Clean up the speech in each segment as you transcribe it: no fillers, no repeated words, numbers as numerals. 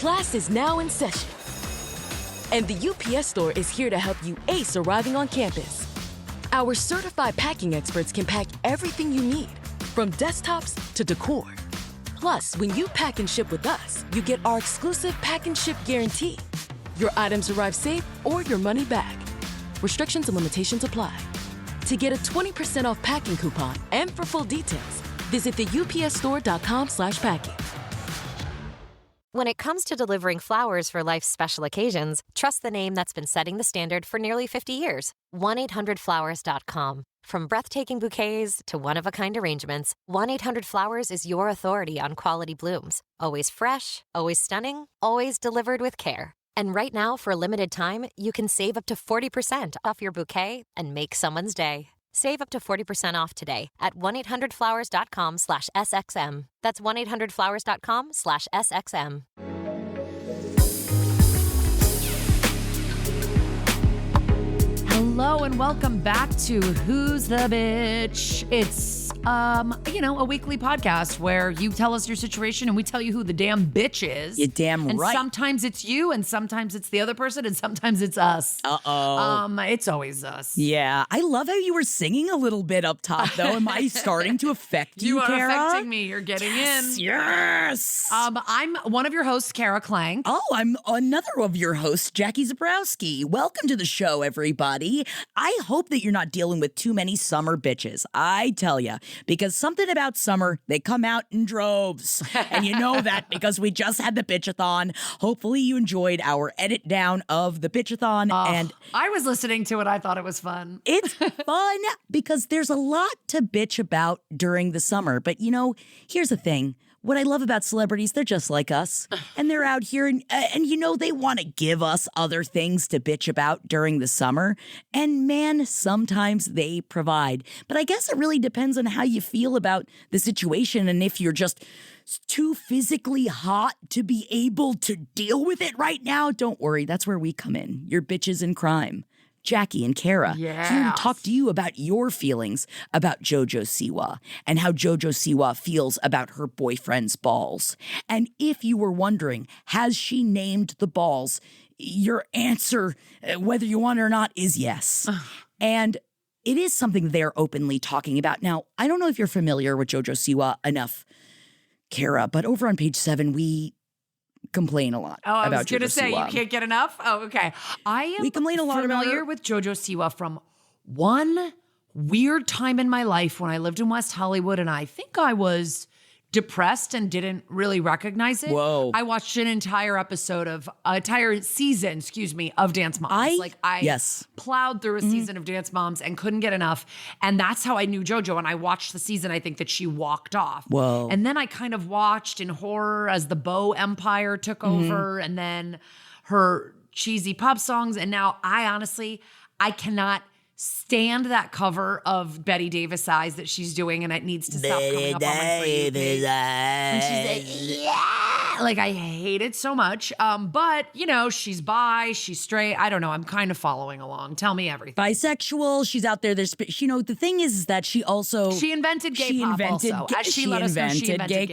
Class is now in session. And the UPS Store is here to help you ace arriving on campus. Our certified packing experts can pack everything you need, from desktops to decor. Plus, when you pack and ship with us, you get our exclusive pack and ship guarantee. Your items arrive safe or your money back. Restrictions and limitations apply. To get a 20% off packing coupon and for full details, visit the upsstore.com/packing. When it comes to delivering flowers for life's special occasions, trust the name that's been setting the standard for nearly 50 years. 1-800-Flowers.com. From breathtaking bouquets to one-of-a-kind arrangements, 1-800-Flowers is your authority on quality blooms. Always fresh, always stunning, always delivered with care. And right now, for a limited time, you can save up to 40% off your bouquet and make someone's day. Save up to 40% off today at 1-800-Flowers.com/SXM. That's 1-800-Flowers.com/SXM. Hello and welcome back to Who's the Bitch? It's, a weekly podcast where you tell us your situation and we tell you who the damn bitch is. You're damn and right. Sometimes it's you and sometimes it's the other person and sometimes it's us. It's always us. Yeah. I love how you were singing a little bit up top, though. Am I starting to affect you, You are Kara? affecting me. You're getting in. Yes. I'm one of your hosts, Kara Klang. Oh, I'm another of your hosts, Jackie Zabrowski. Welcome to the show, everybody. I hope that you're not dealing with too many summer bitches. I tell you, because something about summer, they come out in droves. And you know that because we just had the bitchathon. Hopefully you enjoyed our edit down of the bitchathon. And I was listening to it. I thought it was fun. It's fun because there's a lot to bitch about during the summer. But, here's the thing. What I love about celebrities, they're just like us. And they're out here and they want to give us other things to bitch about during the summer. And man, sometimes they provide. But I guess it really depends on how you feel about the situation and if you're just too physically hot to be able to deal with it right now. Don't worry, that's where we come in. You're bitches in crime. Jackie and Kara, here to talk to you about your feelings about Jojo Siwa and how Jojo Siwa feels about her boyfriend's balls. And if you were wondering, has she named the balls? Your answer, whether you want it or not, is yes. And it is something they're openly talking about. Now, I don't know if you're familiar with Jojo Siwa enough, Kara, but over on page 7, we complain a lot about Jojo Siwa. I was going to say, you can't get enough? Oh, okay. We complain a lot familiar with Jojo Siwa from one weird time in my life when I lived in West Hollywood, and I think I was depressed and didn't really recognize it. Whoa. I watched an entire season, of Dance Moms. I plowed through a season of Dance Moms and couldn't get enough. And that's how I knew JoJo. And I watched the season, I think, that she walked off. Whoa. And then I kind of watched in horror as the Bow Empire took over, and then her cheesy pop songs. And now I cannot stand that cover of Betty Davis Eyes that she's doing, and it needs to stop coming up on my For You page. And she's like, yeah, I hate it so much. But she's bi, she's straight. I don't know. I'm kind of following along. Tell me everything. Bisexual. She's out there. There's, the thing is that she invented gay pop also. As she let us know, she invented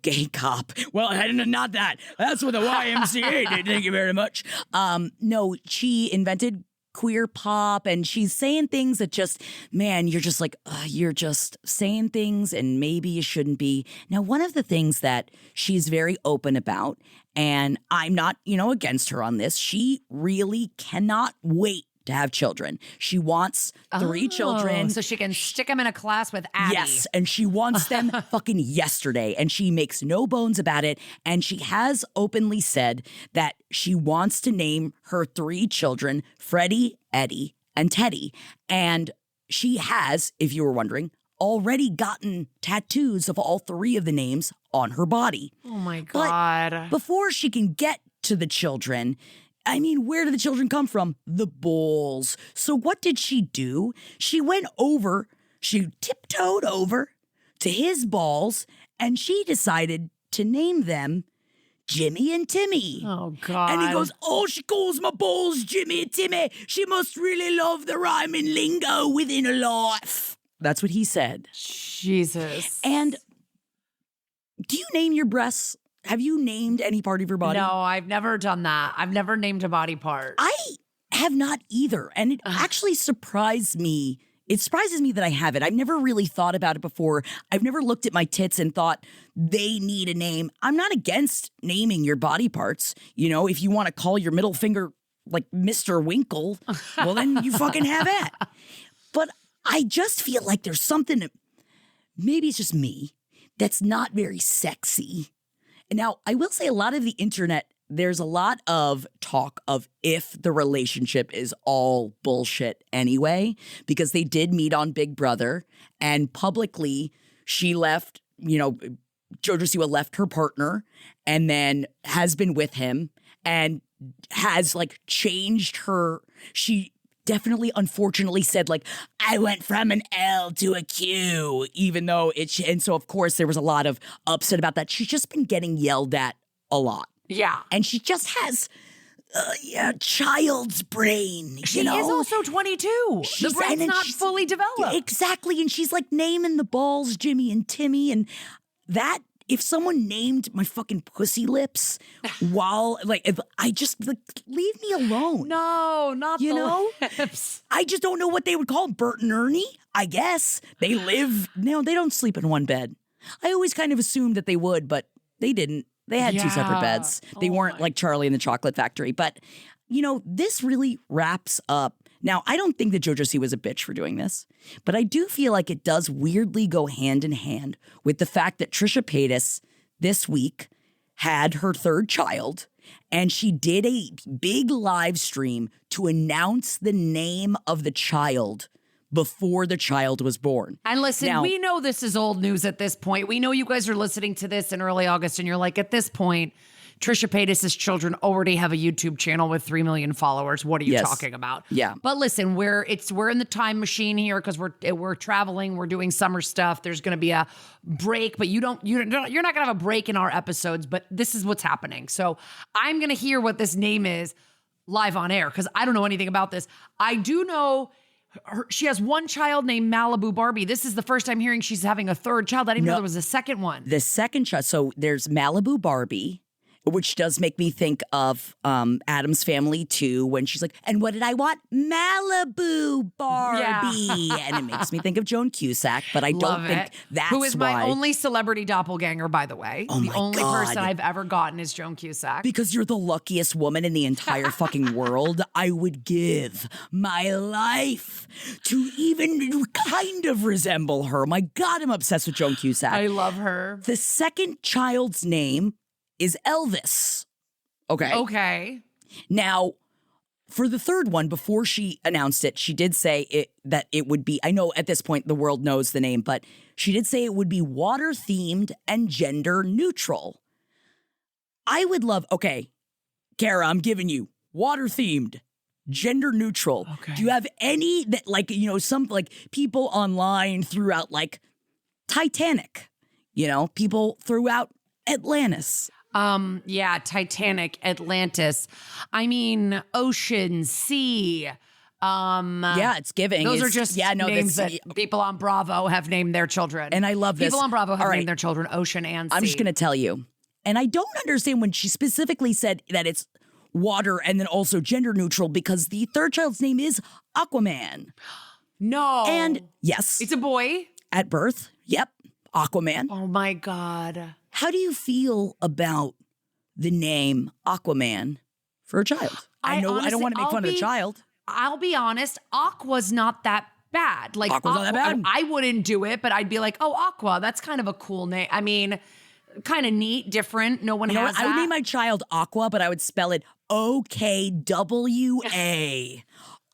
gay cop. Well, not that. That's what the YMCA did. Thank you very much. No, she invented queer pop, and she's saying things that just, man, you're just like, you're just saying things and maybe you shouldn't be. Now, one of the things that she's very open about, and I'm not, against her on this, she really cannot wait to have children. She wants 3 children. So she can stick them in a class with Abby. Yes, and she wants them fucking yesterday, and she makes no bones about it, and she has openly said that she wants to name her 3 children Freddie, Eddie, and Teddy. And she has, if you were wondering, already gotten tattoos of all 3 of the names on her body. Oh my God. But before she can get to the children, where do the children come from? The balls. So what did she do? She tiptoed over to his balls, and she decided to name them Jimmy and Timmy. Oh, God. And he goes, she calls my balls Jimmy and Timmy. She must really love the rhyming lingo within her life. That's what he said. Jesus. And do you name your breasts Have you named any part of your body? No, I've never done that. I've never named a body part. I have not either. And it actually surprised me. It surprises me that I haven't. I've never really thought about it before. I've never looked at my tits and thought they need a name. I'm not against naming your body parts. You know, if you want to call your middle finger like Mr. Winkle, well, then you fucking have it. But I just feel like there's something, maybe it's just me, that's not very sexy. Now, I will say a lot of the internet, there's a lot of talk of if the relationship is all bullshit anyway, because they did meet on Big Brother and publicly she left, you know, Jojo Siwa left her partner and then has been with him and has like changed her. She definitely, unfortunately said like, I went from an L to a Q, even though and so of course there was a lot of upset about that. She's just been getting yelled at a lot. Yeah. And she just has child's brain, She you know? is also 22. The brain's not fully developed. Exactly. And she's like naming the balls Jimmy and Timmy. And that, if someone named my fucking pussy lips while, like, if I just, like, leave me alone. No, not You the know? lips. I just don't know what they would call Bert and Ernie, I guess. They live, no, they don't sleep in one bed. I always kind of assumed that they would, but they didn't. They had two separate beds. They weren't like Charlie and the Chocolate Factory. But, you know, this really wraps up. Now, I don't think that Jojo Siwa was a bitch for doing this, but I do feel like it does weirdly go hand in hand with the fact that Trisha Paytas this week had her third child, and she did a big live stream to announce the name of the child before the child was born. And listen, Now, we know this is old news at this point. We know you guys are listening to this in early August and you're like, at this point, Trisha Paytas' children already have a YouTube channel with 3 million followers. What are you talking about? Yeah. But listen, we're in the time machine here because we're traveling, we're doing summer stuff. There's going to be a break, but you're not going to have a break in our episodes, but this is what's happening. So I'm going to hear what this name is live on air because I don't know anything about this. I do know she has one child named Malibu Barbie. This is the first time hearing she's having a third child. I didn't know there was a second one. The second child. So there's Malibu Barbie, which does make me think of Addams Family too, when she's like, and what did I want? Malibu Barbie. Yeah. And it makes me think of Joan Cusack, but I don't think that's Who is why. my only celebrity doppelganger, by the way. Oh the my only God. person I've ever gotten is Joan Cusack. Because you're the luckiest woman in the entire fucking world. I would give my life to even kind of resemble her. My God, I'm obsessed with Joan Cusack. I love her. The second child's name is Elvis. Okay. Okay. Now, for the third one, before she announced it, she did say that it would be, I know at this point the world knows the name, but she did say it would be water-themed and gender-neutral. I would love, okay, Kara, I'm giving you water-themed, gender-neutral. Okay. Do you have any that, like, you know, some, like, people online threw out, like, Titanic, you know, people threw out Atlantis. Yeah, Titanic, Atlantis. I mean, ocean, sea. Yeah, it's giving. Those It's- are just yeah, no, names that's- that people on Bravo have named their children. And I love this. People on Bravo have All right. named their children Ocean and Sea. I'm just going to tell you. And I don't understand when she specifically said that it's water and then also gender neutral because the third child's name is Aquaman. No. And yes, It's a boy. at birth, yep, Aquaman. Oh my God. How do you feel about the name Aquaman for a child? I know I don't want to make fun of the child. I'll be honest, Aqua's not that bad. Like Aqua's not that bad. I wouldn't do it, but I'd be like, oh, Aqua, that's kind of a cool name. I mean, kind of neat, different. No one You know has what? I would name my child Aqua, but I would spell it O-K-W-A.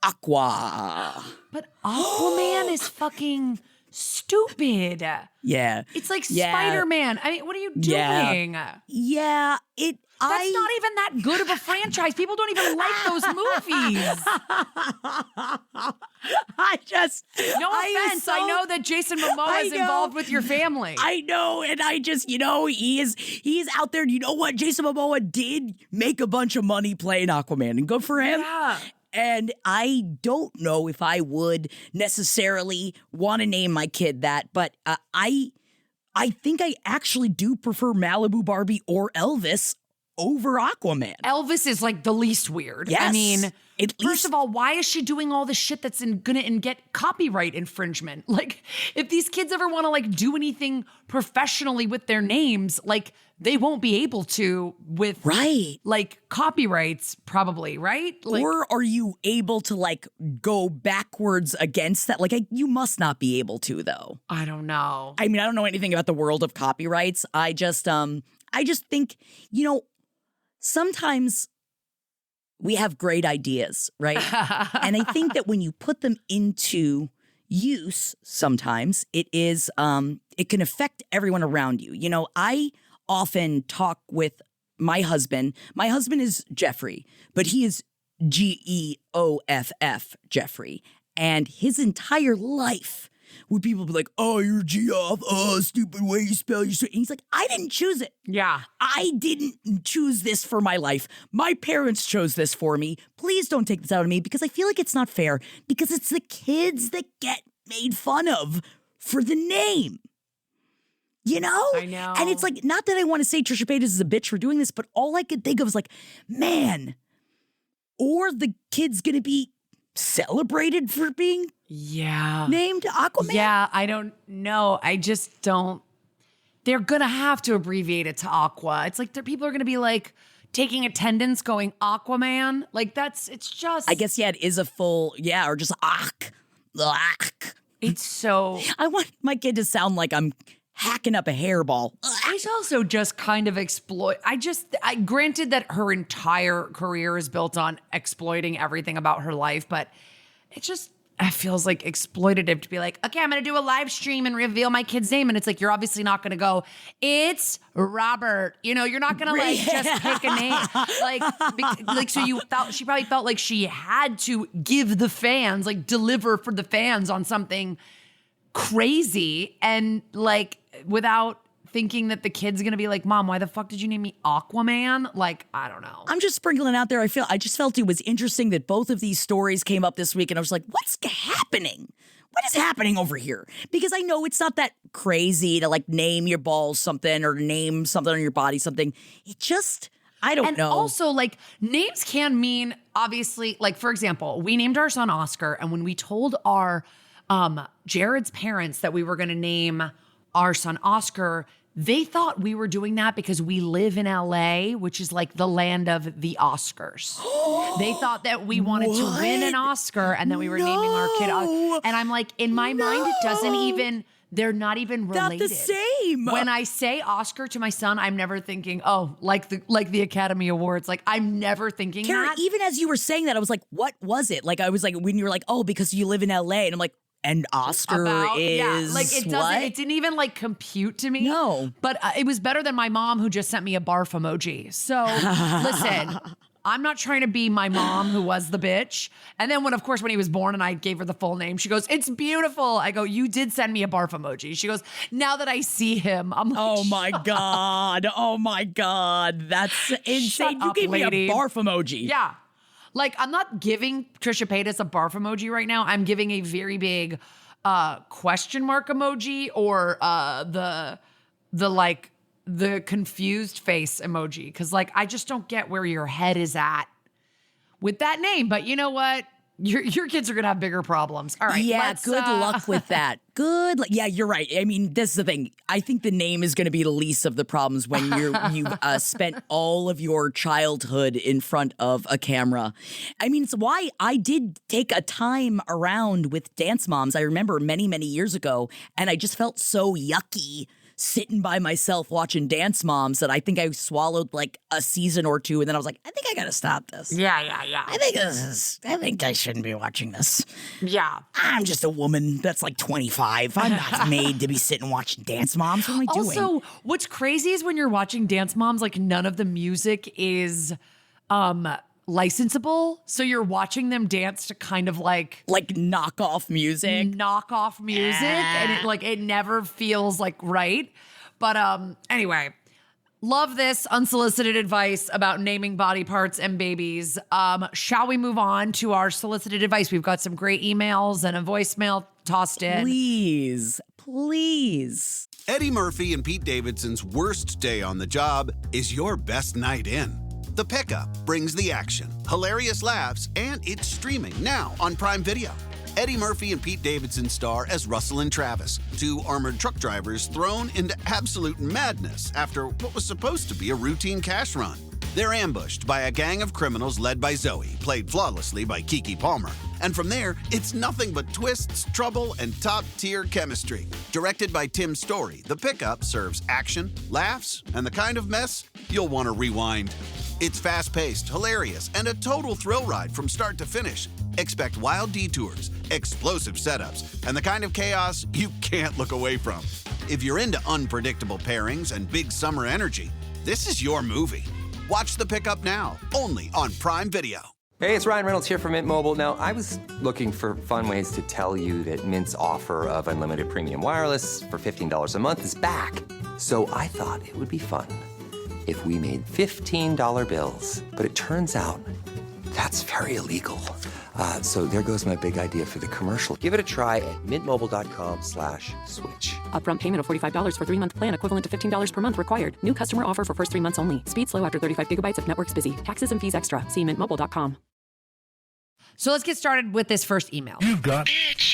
Aqua. But Aquaman is fucking stupid. Yeah. It's like Yeah. Spider-Man. I mean, what are you Yeah. doing? Yeah, That's not even that good of a franchise. People don't even like those movies. No offense. I know that Jason Momoa is involved with your family. I know, and I just, you know, he is out there. You know what? Jason Momoa did make a bunch of money playing Aquaman, and good for him. Yeah. And I don't know if I would necessarily want to name my kid that, but I I think I actually do prefer Malibu Barbie or Elvis over Aquaman. Elvis is like the least weird. Yes. I mean, At first least- of all, why is she doing all this shit that's gonna get copyright infringement? Like, if these kids ever want to like do anything professionally with their names, like they won't be able to with Right. like copyrights, probably, right? Like, Or are you able to like go backwards against that? Like you must not be able to, though. I don't know. I mean, I don't know anything about the world of copyrights. I just think, sometimes we have great ideas, right? And I think that when you put them into use, sometimes it can affect everyone around you. I often talk with my husband. My husband is Jeffrey, but he is Geoff Jeffrey. And his entire life would people be like, oh, you're Geoff, oh, stupid way you spell your shit. And he's like, I didn't choose it. Yeah. I didn't choose this for my life. My parents chose this for me. Please don't take this out of me because I feel like it's not fair because it's the kids that get made fun of for the name. I know. And it's like, not that I want to say Trisha Paytas is a bitch for doing this, but all I could think of is like, man, or the kid's going to be celebrated for being named Aquaman. Yeah, I don't know. I just don't. They're going to have to abbreviate it to Aqua. It's like people are going to be like taking attendance going Aquaman. Like it's just. I guess, yeah, it is a full, or just Ak. It's so. I want my kid to sound like I'm hacking up a hairball. It's also just kind of I granted that her entire career is built on exploiting everything about her life, but it feels like exploitative to be like, okay, I'm going to do a live stream and reveal my kid's name. And it's like, you're obviously not going to go, it's Robert. You're not going to just pick a name. So she probably felt like she had to give the fans, deliver for the fans on something crazy and without thinking that the kid's gonna be like, Mom, why the fuck did you name me Aquaman? I don't know. I'm just sprinkling out there. I just felt it was interesting that both of these stories came up this week and I was like, what's happening? What is happening over here? Because I know it's not that crazy to name your balls something or name something on your body something. It just, I don't know. And also names can mean obviously, for example, we named our son Oscar, and when we told our Jared's parents that we were going to name our son Oscar, they thought we were doing that because we live in LA, which is the land of the Oscars. They thought that we wanted to win an Oscar and that we were naming our kid. And I'm like, in my mind, it doesn't even, they're not even related. Not the same. When I say Oscar to my son, I'm never thinking, like the Academy Awards. I'm never thinking Kara, that. even as you were saying that, I was like, what was it? I was when you were like, oh, because you live in LA. And I'm like, and Oscar is it doesn't. what? It didn't even compute to me. No, but it was better than my mom who just sent me a barf emoji. So listen, I'm not trying to be my mom who was the bitch. And then when he was born and I gave her the full name, she goes, "It's beautiful." I go, "You did send me a barf emoji." She goes, "Now that I see him, I'm like, oh my god, that's insane. You gave lady. me a barf emoji. Yeah. I'm not giving Trisha Paytas a barf emoji right now. I'm giving a very big question mark emoji or the confused face emoji. Because I just don't get where your head is at with that name. But you know what? Your kids are going to have bigger problems. All right. Yeah, good luck with that. Yeah, you're right. I mean, this is the thing. I think the name is going to be the least of the problems when you've spent all of your childhood in front of a camera. I mean, it's why I did take a time around with Dance Moms. I remember many, many years ago, and I just felt so yucky sitting by myself watching Dance Moms that I think I swallowed a season or two, and then I was like, I think I gotta stop this. Yeah. I think I shouldn't be watching this. Yeah. I'm just a woman that's 25. I'm not made to be sitting watching Dance Moms. What am I doing? Also, what's crazy is when you're watching Dance Moms, none of the music is licensable. So you're watching them dance to kind of knockoff music. And it never feels right. But anyway, love this unsolicited advice about naming body parts and babies. Shall we move on to our solicited advice? We've got some great emails and a voicemail. tossed in. Please. Eddie Murphy and Pete Davidson's worst day on the job is your best night in. The Pickup brings the action, hilarious laughs, and it's streaming now on Prime Video. Eddie Murphy and Pete Davidson star as Russell and Travis, two armored truck drivers thrown into absolute madness after what was supposed to be a routine cash run. They're ambushed by a gang of criminals led by Zoe, played flawlessly by Keke Palmer. And from there, it's nothing but twists, trouble, and top-tier chemistry. Directed by Tim Story, The Pickup serves action, laughs, and the kind of mess you'll want to rewind. It's fast-paced, hilarious, and a total thrill ride from start to finish. Expect wild detours, explosive setups, and the kind of chaos you can't look away from. If you're into unpredictable pairings and big summer energy, this is your movie. Watch The Pickup now, only on Prime Video. Hey, it's Ryan Reynolds here from Mint Mobile. Now, I was looking for fun ways to tell you that Mint's offer of unlimited premium wireless for $15 a month is back. So I thought it would be fun if we made $15 bills. But it turns out that's very illegal. So there goes my big idea for the commercial. Give it a try at mintmobile.com/switch. Upfront payment of $45 for 3-month plan, equivalent to $15 per month required. New customer offer for first 3 months only. Speed slow after 35 gigabytes if network's busy. Taxes and fees extra. See mintmobile.com. So let's get started with this first email. You've got...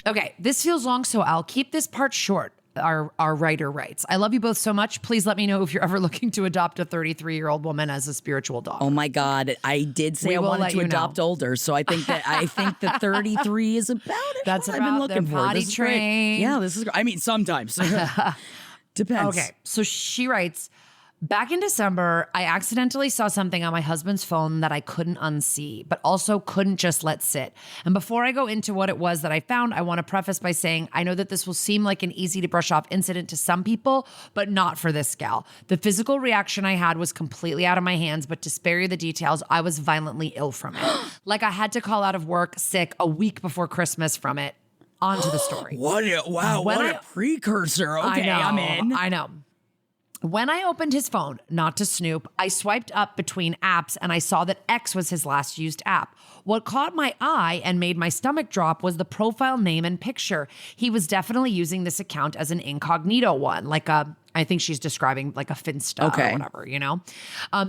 Okay, this feels long, so I'll keep this part short. Our writer writes, I love you both so much. Please let me know if you're ever looking to adopt a 33-year-old woman as a spiritual dog. Oh my God. I did say I wanted to adopt older, so I think that 33 is about it. That's what about I've been looking for. potty This is train. great. Yeah, this is great. I mean, sometimes. Depends. Okay, so she writes, back in December, I accidentally saw something on my husband's phone that I couldn't unsee, but also couldn't just let sit. And before I go into what it was that I found, I want to preface by saying I know that this will seem like an easy to brush off incident to some people, but not for this gal. The physical reaction I had was completely out of my hands, but to spare you the details, I was violently ill from it. Like I had to call out of work sick a week before Christmas from it. On to the story. What a precursor. Okay, I'm in. I know. When I opened his phone, not to snoop, I swiped up between apps and I saw that X was his last used app. What caught my eye and made my stomach drop was the profile name and picture. He was definitely using this account as an incognito one, I think she's describing like a Finsta or whatever,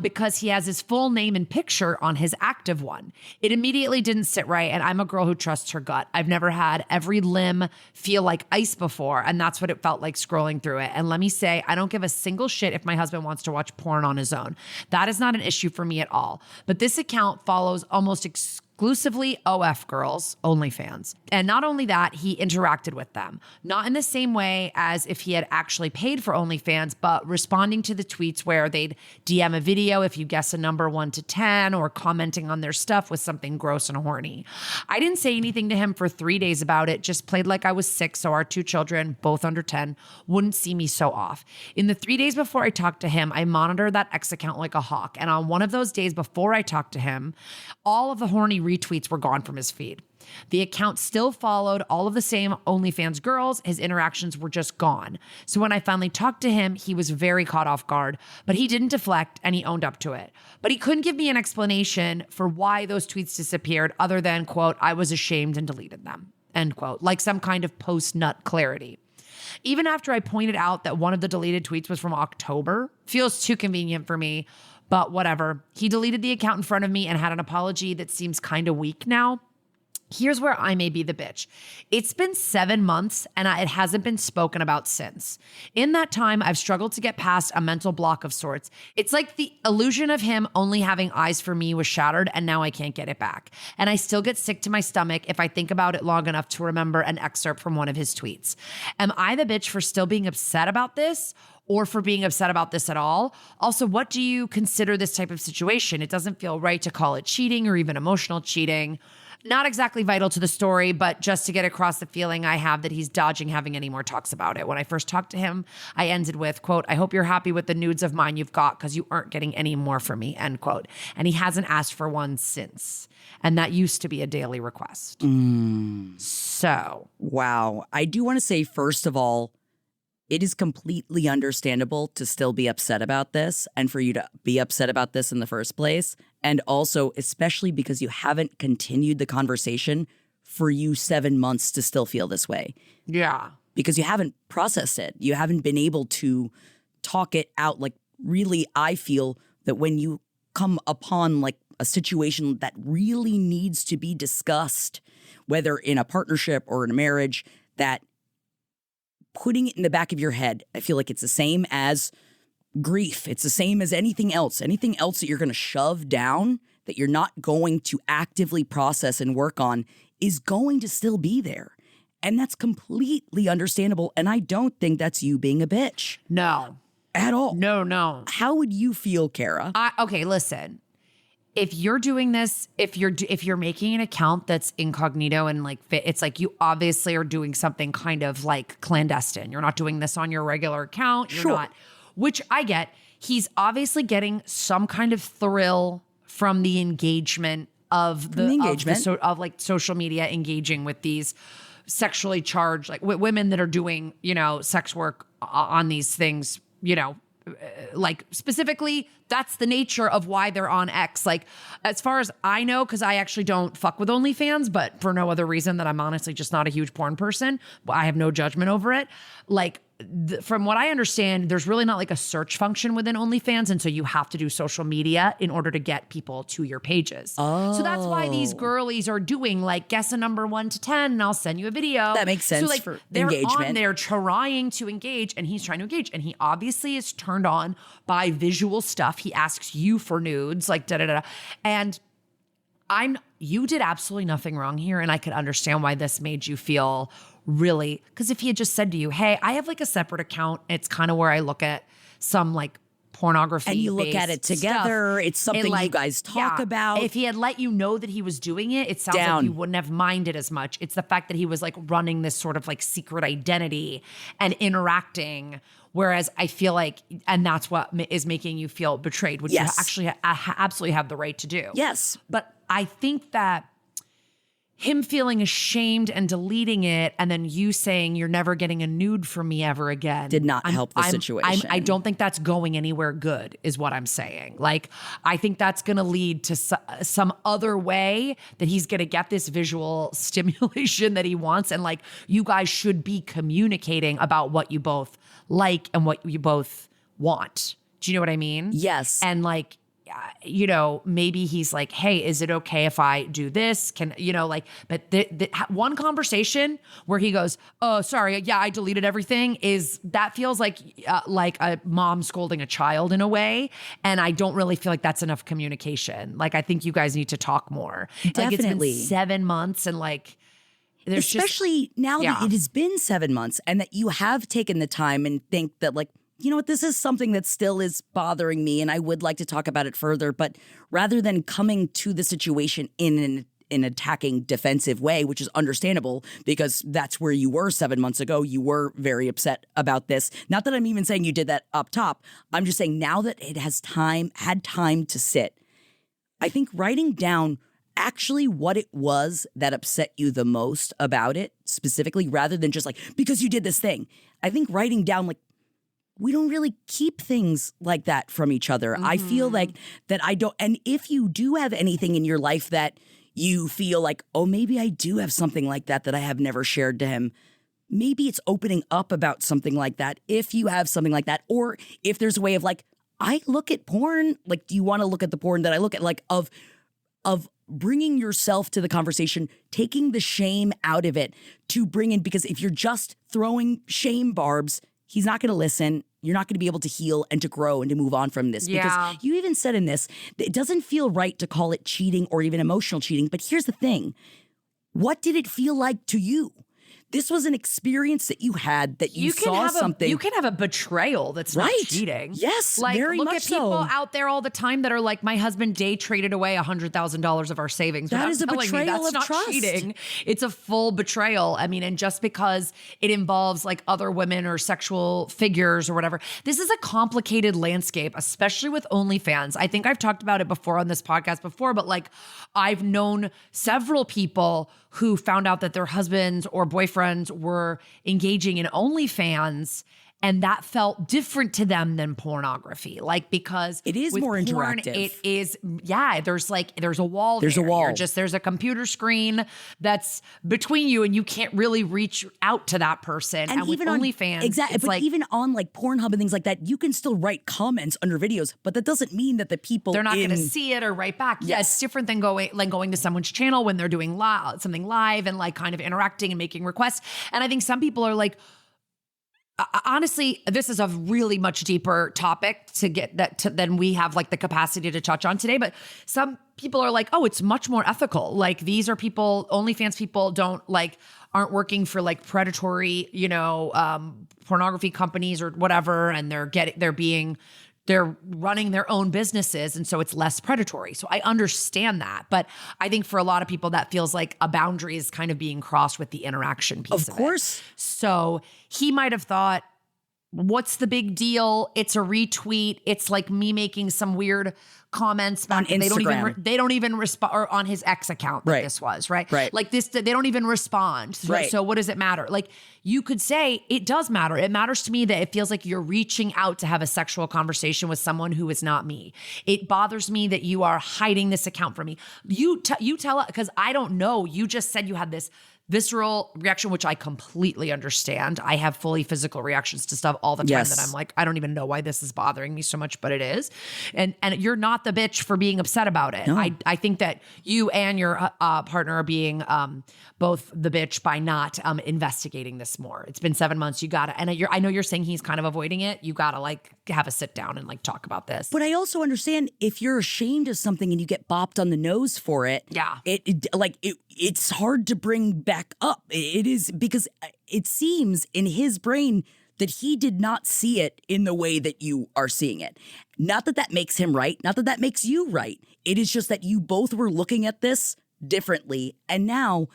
because he has his full name and picture on his active one. It immediately didn't sit right, and I'm a girl who trusts her gut. I've never had every limb feel like ice before, and that's what it felt like scrolling through it. And let me say, I don't give a single shit if my husband wants to watch porn on his own. That is not an issue for me at all. But this account follows almost exclusively OF girls, OnlyFans. And not only that, he interacted with them. Not in the same way as if he had actually paid for OnlyFans, but responding to the tweets where they'd DM a video if you guess a number 1 to 10 or commenting on their stuff with something gross and horny. I didn't say anything to him for 3 days about it, just played like I was sick so our 2 children, both under 10, wouldn't see me so off. In the 3 days before I talked to him, I monitored that X account like a hawk. And on one of those days before I talked to him, all of the horny retweets were gone from his feed. The account still followed all of the same OnlyFans girls. His interactions were just gone. So when I finally talked to him, he was very caught off guard, but he didn't deflect and he owned up to it. But he couldn't give me an explanation for why those tweets disappeared other than, quote, I was ashamed and deleted them, end quote, like some kind of post-nut clarity. Even after I pointed out that one of the deleted tweets was from October, feels too convenient for me, but whatever. He deleted the account in front of me and had an apology that seems kind of weak now. Here's where I may be the bitch. It's been 7 months and it hasn't been spoken about since. In that time, I've struggled to get past a mental block of sorts. It's like the illusion of him only having eyes for me was shattered and now I can't get it back. And I still get sick to my stomach if I think about it long enough to remember an excerpt from one of his tweets. Am I the bitch for still being upset about this? Or for being upset about this at all? Also, what do you consider this type of situation? It doesn't feel right to call it cheating or even emotional cheating. Not exactly vital to the story, but just to get across the feeling I have that he's dodging having any more talks about it. When I first talked to him, I ended with, quote, I hope you're happy with the nudes of mine you've got because you aren't getting any more from me, end quote. And he hasn't asked for one since. And that used to be a daily request. So. Wow. I do want to say, first of all, it is completely understandable to still be upset about this and for you to be upset about this in the first place. And also, especially because you haven't continued the conversation for you 7 months to still feel this way. Yeah. Because you haven't processed it. You haven't been able to talk it out. Like, really, I feel that when you come upon like a situation that really needs to be discussed, whether in a partnership or in a marriage, that putting it in the back of your head, I feel like it's the same as grief. It's the same as anything else. Anything else that you're going to shove down, that you're not going to actively process and work on, is going to still be there. And that's completely understandable. And I don't think that's you being a bitch. No. At all. No. How would you feel, Kara? Okay, listen. If you're doing this, if you're making an account that's incognito and like it's like you obviously are doing something kind of like clandestine. You're not doing this on your regular account. You're not, which I get. He's obviously getting some kind of thrill from the engagement of like social media, engaging with these sexually charged, like women that are doing, sex work on these things, like specifically, that's the nature of why they're on X. Like, as far as I know, because I actually don't fuck with OnlyFans, but for no other reason that I'm honestly just not a huge porn person. I have no judgment over it. Like, from what I understand, there's really not like a search function within OnlyFans. And so you have to do social media in order to get people to your pages. So that's why these girlies are doing like guess a number 1 to 10 and I'll send you a video. That makes sense, so, like, for they're engagement. on there trying to engage, and he's trying to engage. And he obviously is turned on by visual stuff. He asks you for nudes, like da-da-da. And you did absolutely nothing wrong here. And I could understand why this made you feel really, because if he had just said to you, hey, I have like a separate account. It's kind of where I look at some like pornography. And you look at it together. It's something you guys talk about. If he had let you know that he was doing it, it sounds like you wouldn't have minded as much. It's the fact that he was like running this sort of like secret identity and interacting. Whereas I feel like, and that's what is making you feel betrayed, which you actually absolutely have the right to do. Yes. But I think that him feeling ashamed and deleting it, and then you saying you're never getting a nude from me ever again, did not help the situation. I don't think that's going anywhere good, is what I'm saying. Like, I think that's going to lead to some other way that he's going to get this visual stimulation that he wants. And like, you guys should be communicating about what you both like and what you both want. Do you know what I mean? Yes. And like, maybe he's like, hey, is it okay if I do this? But one conversation where he goes, oh, sorry, yeah, I deleted everything, that feels like a mom scolding a child in a way. And I don't really feel like that's enough communication. Like, I think you guys need to talk more. Definitely. Like, it's been 7 months and like, especially now that it has been 7 months and that you have taken the time and think that like, you know what, this is something that still is bothering me and I would like to talk about it further. But rather than coming to the situation in an attacking defensive way, which is understandable because that's where you were 7 months ago, you were very upset about this. Not that I'm even saying you did that up top. I'm just saying now that it has had time to sit, I think writing down actually what it was that upset you the most about it specifically, rather than just like, because you did this thing. I think writing down like, we don't really keep things like that from each other. Mm-hmm. I feel like that I don't. And if you do have anything in your life that you feel like, oh, maybe I do have something like that I have never shared to him, maybe it's opening up about something like that. If you have something like that, or if there's a way of like, I look at porn, like, do you want to look at the porn that I look at, like of bringing yourself to the conversation, taking the shame out of it to bring in, because if you're just throwing shame barbs, he's not going to listen. You're not going to be able to heal and to grow and to move on from this. Yeah. Because you even said in this, it doesn't feel right to call it cheating or even emotional cheating. But here's the thing. What did it feel like to you? This was an experience that you had, that you saw something. You can have a betrayal that's not cheating. Yes, like, very look much at people so. out there all the time that are like, my husband day traded away $100,000 of our savings. That is a betrayal that's of not trust. Cheating. It's a full betrayal. I mean, and just because it involves like other women or sexual figures or whatever, this is a complicated landscape, especially with OnlyFans. I think I've talked about it before on this podcast before, but like, I've known several people who found out that their husbands or boyfriends were engaging in OnlyFans, And that felt different to them than pornography. Like, because it is with more porn, interactive. It is, yeah, there's a wall There's there. a wall. There's a computer screen that's between you and you can't really reach out to that person. And with OnlyFans, exactly. But like, even on like Pornhub and things like that, you can still write comments under videos, but that doesn't mean that the people they're not going to see it or write back. Yeah, it's different than going to someone's channel when they're doing something live and like kind of interacting and making requests. And I think some people are like, honestly, this is a really much deeper topic to get than we have like the capacity to touch on today. But some people are like, oh, it's much more ethical. Like, these are people, OnlyFans people aren't working for like predatory, pornography companies or whatever. And they're running their own businesses. And so it's less predatory. So I understand that. But I think for a lot of people, that feels like a boundary is kind of being crossed with the interaction piece of course. it. So he might have thought, what's the big deal? It's a retweet. It's like me making some weird comments back on Instagram. They don't even respond, or on his ex account that this was, right? Like this, they don't even respond. So what does it matter? Like, you could say it does matter. It matters to me that it feels like you're reaching out to have a sexual conversation with someone who is not me. It bothers me that you are hiding this account from me. You tell it, because I don't know. You just said you had this visceral reaction, which I completely understand. I have fully physical reactions to stuff all the time that I'm like, I don't even know why this is bothering me so much, but it is. And you're not the bitch for being upset about it. No. I think that you and your partner are being both the bitch by not investigating this more. It's been 7 months. You gotta, and I know you're saying he's kind of avoiding it. You gotta like have a sit down and like talk about this. But I also understand if you're ashamed of something and you get bopped on the nose for it. Yeah, it's hard to bring back up. It is, because it seems in his brain that he did not see it in the way that you are seeing it. Not that makes him right. Not that makes you right. It is just that you both were looking at this differently. And now,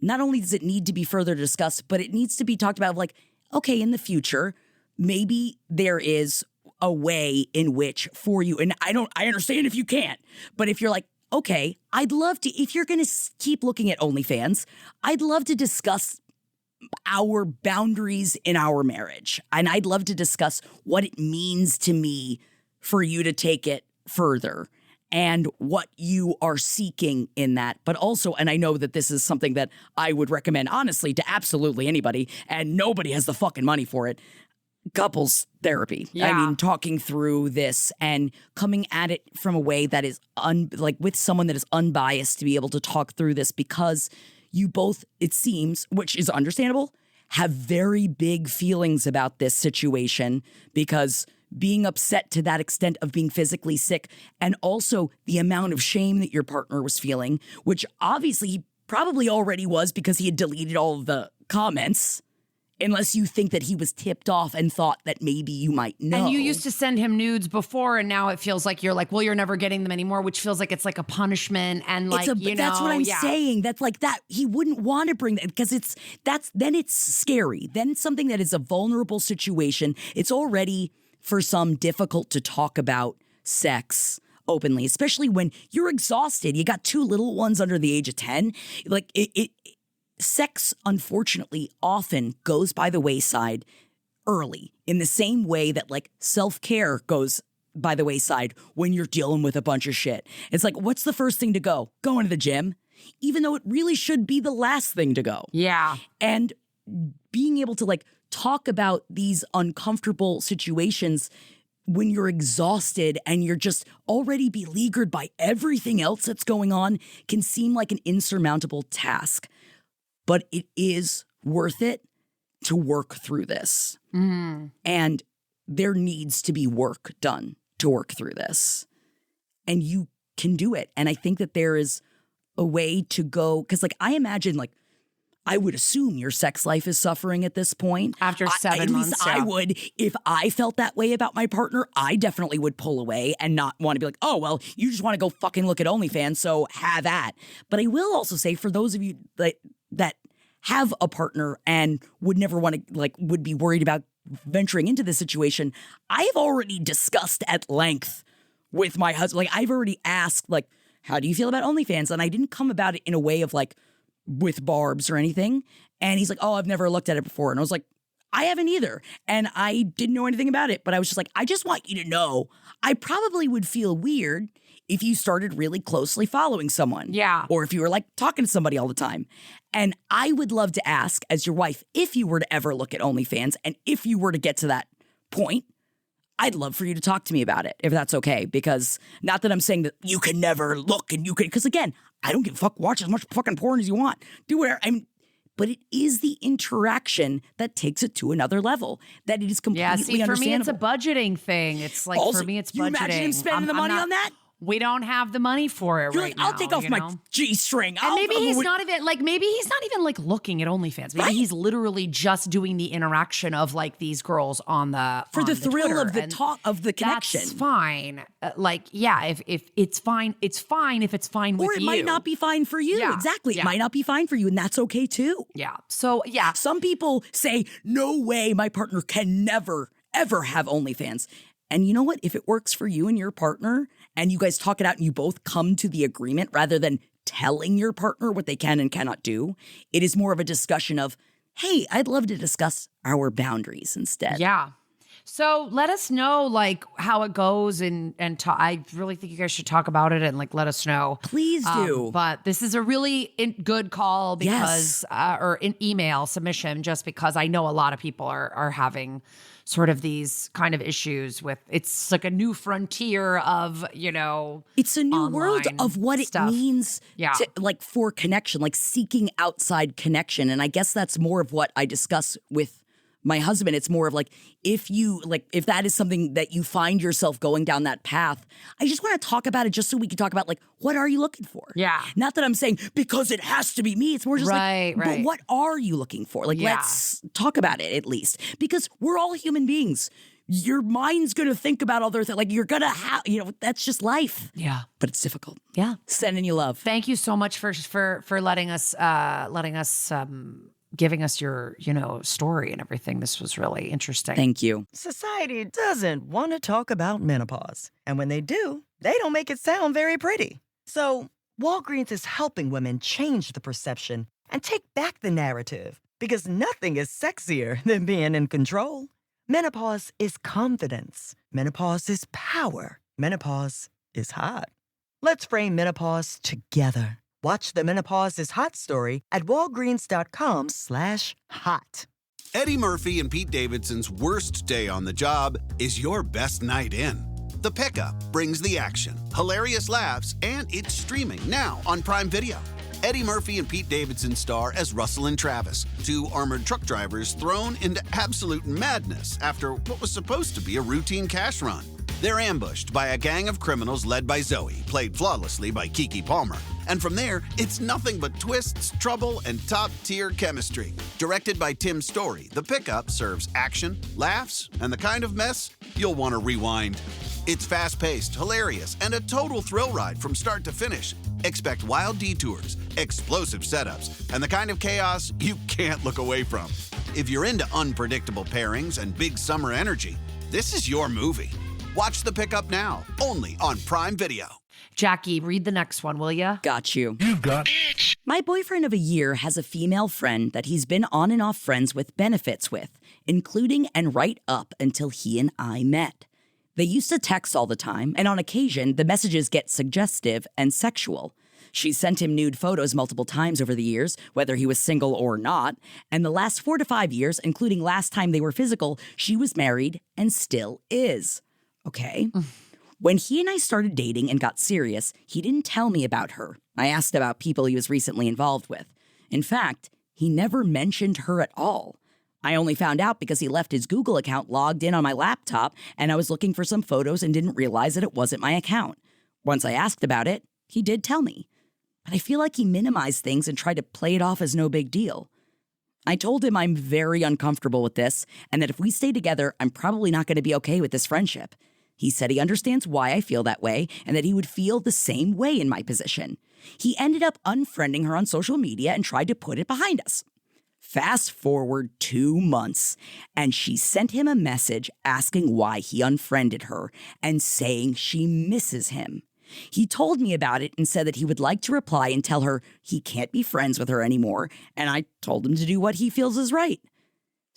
not only does it need to be further discussed, but it needs to be talked about, like, okay, in the future, maybe there is a way in which for you, and I understand if you can't, but if you're like, okay, I'd love to, if you're going to keep looking at OnlyFans, I'd love to discuss our boundaries in our marriage. And I'd love to discuss what it means to me for you to take it further and what you are seeking in that. But also, and I know that this is something that I would recommend, honestly, to absolutely anybody, and nobody has the fucking money for it, couples therapy. Yeah. I mean, talking through this and coming at it from a way that is with someone that is unbiased, to be able to talk through this, because you both, it seems, which is understandable, have very big feelings about this situation, because being upset to that extent of being physically sick, and also the amount of shame that your partner was feeling, which obviously he probably already was because he had deleted all of the comments. Unless you think that he was tipped off and thought that maybe you might know. And you used to send him nudes before, and now it feels like you're like, well, you're never getting them anymore, which feels like it's like a punishment. And like, that's what I'm saying. That's like that. He wouldn't want to bring that, because then it's scary. Then it's something that is a vulnerable situation. It's already, for some, difficult to talk about sex openly, especially when you're exhausted. You got 2 little ones under the age of 10. Like sex, unfortunately, often goes by the wayside early, in the same way that like self-care goes by the wayside when you're dealing with a bunch of shit. It's like, what's the first thing to go? Going to the gym, even though it really should be the last thing to go. Yeah. And being able to like talk about these uncomfortable situations when you're exhausted and you're just already beleaguered by everything else that's going on can seem like an insurmountable task. But it is worth it to work through this. Mm. And there needs to be work done to work through this. And you can do it. And I think that there is a way to go, because like I imagine, like, I would assume your sex life is suffering at this point. After 7 months. At least I would. If I felt that way about my partner, I definitely would pull away and not want to be like, oh, well, you just want to go fucking look at OnlyFans, so have at. But I will also say, for those of you that have a partner and would never want to, like, would be worried about venturing into this situation, I have already discussed at length with my husband. Like, I've already asked, like, how do you feel about OnlyFans? And I didn't come about it in a way of like, with barbs or anything. And he's like, oh, I've never looked at it before. And I was like, I haven't either. And I didn't know anything about it, but I was just like, I just want you to know, I probably would feel weird if you started really closely following someone. Yeah. Or if you were like talking to somebody all the time. And I would love to ask, as your wife, if you were to ever look at OnlyFans and if you were to get to that point, I'd love for you to talk to me about it, if that's okay. Because not that I'm saying that you can never look and you can, because again, I don't give a fuck. Watch as much fucking porn as you want. Do whatever. I mean, but it is the interaction that takes it to another level. That it is completely understandable. For me, it's a budgeting thing. It's like, also, for me, it's budgeting. You imagine him spending the money on that? We don't have the money for it. You're right like, I'll now, take off my G-string. And maybe he's not even like looking at OnlyFans. Maybe he's literally just doing the interaction of like these girls on the for the thrill Twitter, of the talk of the connection. That's fine. If it's fine, it's fine if it's fine with you. Or it might not be fine for you. Yeah. Exactly. Yeah. It might not be fine for you, and that's okay too. Yeah. So yeah. Some people say, no way, my partner can never, ever have OnlyFans. And you know what? If it works for you and your partner and you guys talk it out and you both come to the agreement rather than telling your partner what they can and cannot do, it is more of a discussion of, hey, I'd love to discuss our boundaries instead. Yeah. So let us know like how it goes and I really think you guys should talk about it and like let us know. Please do. But this is a really good call because or an email submission just because I know a lot of people are having sort of these kind of issues with, it's like a new frontier of, it's a new world of what stuff. It means to, like, for connection, like seeking outside connection. And I guess that's more of what I discuss with my husband. It's more of like, if that is something that you find yourself going down that path, I just want to talk about it just so we can talk about like, what are you looking for? Yeah. Not that I'm saying because it has to be me. It's more just right. But what are you looking for? Like, let's talk about it at least, because we're all human beings. Your mind's going to think about other things. Like you're going to have, that's just life. Yeah. But it's difficult. Yeah. Sending you love. Thank you so much for letting us, giving us your, story and everything. This was really interesting. Thank you. Society doesn't want to talk about menopause. And when they do, they don't make it sound very pretty. So Walgreens is helping women change the perception and take back the narrative, because nothing is sexier than being in control. Menopause is confidence. Menopause is power. Menopause is hot. Let's frame menopause together. Watch the Menopause is Hot story at walgreens.com/hot. Eddie Murphy and Pete Davidson's worst day on the job is your best night in. The Pickup brings the action, hilarious laughs, and it's streaming now on Prime Video. Eddie Murphy and Pete Davidson star as Russell and Travis, two armored truck drivers thrown into absolute madness after what was supposed to be a routine cash run. They're ambushed by a gang of criminals led by Zoe, played flawlessly by Keke Palmer. And from there, it's nothing but twists, trouble, and top-tier chemistry. Directed by Tim Story, The Pickup serves action, laughs, and the kind of mess you'll want to rewind. It's fast-paced, hilarious, and a total thrill ride from start to finish. Expect wild detours, explosive setups, and the kind of chaos you can't look away from. If you're into unpredictable pairings and big summer energy, this is your movie. Watch The Pickup now, only on Prime Video. Jackie, read the next one, will ya? Got you. You got it. My boyfriend of a year has a female friend that he's been on and off friends with benefits with, including and right up until he and I met. They used to text all the time, and on occasion, the messages get suggestive and sexual. She sent him nude photos multiple times over the years, whether he was single or not, and the last 4 to 5 years, including last time they were physical, she was married and still is. Okay. When he and I started dating and got serious, he didn't tell me about her. I asked about people he was recently involved with. In fact, he never mentioned her at all. I only found out because he left his Google account logged in on my laptop, and I was looking for some photos and didn't realize that it wasn't my account. Once I asked about it, he did tell me. But I feel like he minimized things and tried to play it off as no big deal. I told him I'm very uncomfortable with this, and that if we stay together, I'm probably not going to be okay with this friendship. He said he understands why I feel that way and that he would feel the same way in my position. He ended up unfriending her on social media and tried to put it behind us. Fast forward 2 months, and she sent him a message asking why he unfriended her and saying she misses him. He told me about it and said that he would like to reply and tell her he can't be friends with her anymore, and I told him to do what he feels is right.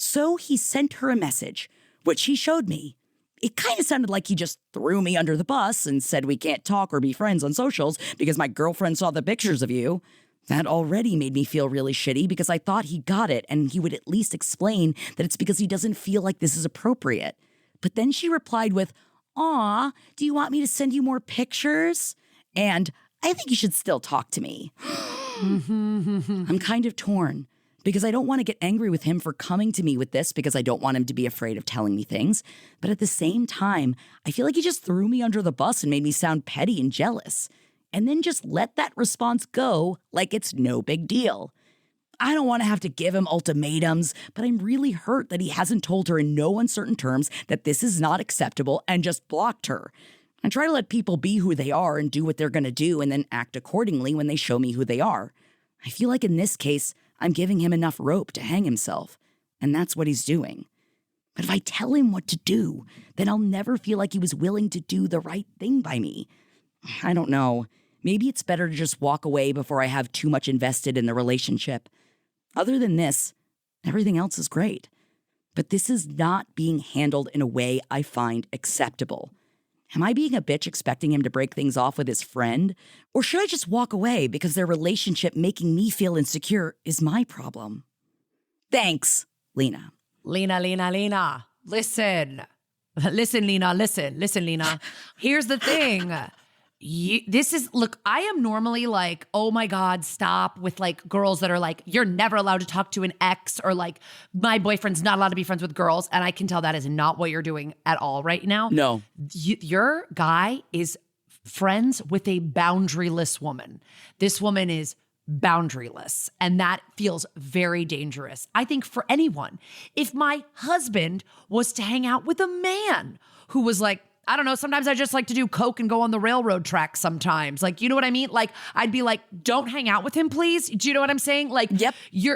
So he sent her a message, which he showed me. It kind of sounded like he just threw me under the bus and said we can't talk or be friends on socials because my girlfriend saw the pictures of you. That already made me feel really shitty because I thought he got it and he would at least explain that it's because he doesn't feel like this is appropriate. But then she replied with, "Aw, do you want me to send you more pictures?" And I think you should still talk to me. I'm kind of torn because I don't want to get angry with him for coming to me with this because I don't want him to be afraid of telling me things. But at the same time, I feel like he just threw me under the bus and made me sound petty and jealous. And then just let that response go like it's no big deal. I don't want to have to give him ultimatums, but I'm really hurt that he hasn't told her in no uncertain terms that this is not acceptable and just blocked her. I try to let people be who they are and do what they're going to do and then act accordingly when they show me who they are. I feel like in this case, I'm giving him enough rope to hang himself, and that's what he's doing. But if I tell him what to do, then I'll never feel like he was willing to do the right thing by me. I don't know. Maybe it's better to just walk away before I have too much invested in the relationship. Other than this, everything else is great. But this is not being handled in a way I find acceptable. Am I being a bitch expecting him to break things off with his friend? Or should I just walk away because their relationship making me feel insecure is my problem? Thanks, Lena. Lena. Listen, Lena. Listen, Lena. Here's the thing. Look, I am normally like, oh my God, stop with like girls that are like, you're never allowed to talk to an ex, or like my boyfriend's not allowed to be friends with girls. And I can tell that is not what you're doing at all right now. No. Your guy is friends with a boundaryless woman. This woman is boundaryless, and that feels very dangerous. I think for anyone, if my husband was to hang out with a man who was like, I don't know, sometimes I just like to do coke and go on the railroad track sometimes. Like, you know what I mean? Like, I'd be like, don't hang out with him, please. Do you know what I'm saying? Like, yep.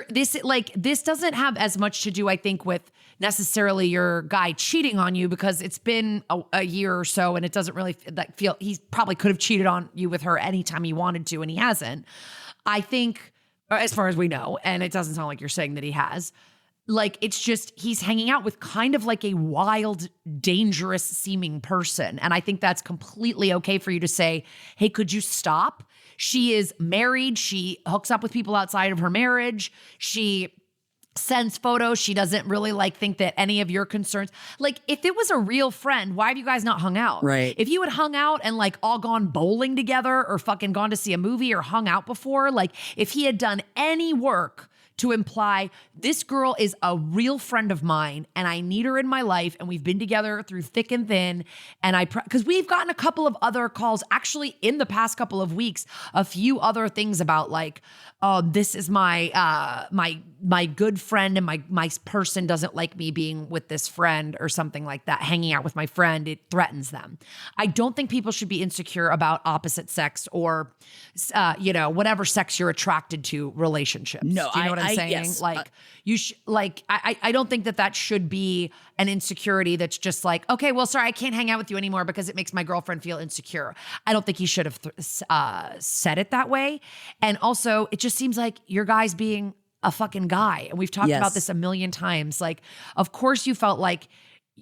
This doesn't have as much to do, I think, with necessarily your guy cheating on you, because it's been a year or so and it doesn't really feel, he probably could have cheated on you with her anytime he wanted to, and he hasn't. I think, as far as we know, and it doesn't sound like you're saying that he has, like, it's just, he's hanging out with kind of like a wild, dangerous seeming person. And I think that's completely okay for you to say, hey, could you stop? She is married. She hooks up with people outside of her marriage. She sends photos. She doesn't really like think that any of your concerns, like if it was a real friend, why have you guys not hung out? Right. If you had hung out and like all gone bowling together or fucking gone to see a movie or hung out before, like if he had done any work to imply this girl is a real friend of mine and I need her in my life and we've been together through thick and thin, and because we've gotten a couple of other calls actually in the past couple of weeks, a few other things about like, this is my my good friend and my person doesn't like me being with this friend or something like that, hanging out with my friend, it threatens them. I don't think people should be insecure about opposite sex or whatever sex you're attracted to relationships. No, do you know what I'm saying? Yes. Like you I don't think that should be an insecurity that's just like, okay, well, sorry, I can't hang out with you anymore because it makes my girlfriend feel insecure. I don't think he should have said it that way. And also, it just seems like your guy's being a fucking guy. And we've talked about this a million times. Like, of course you felt like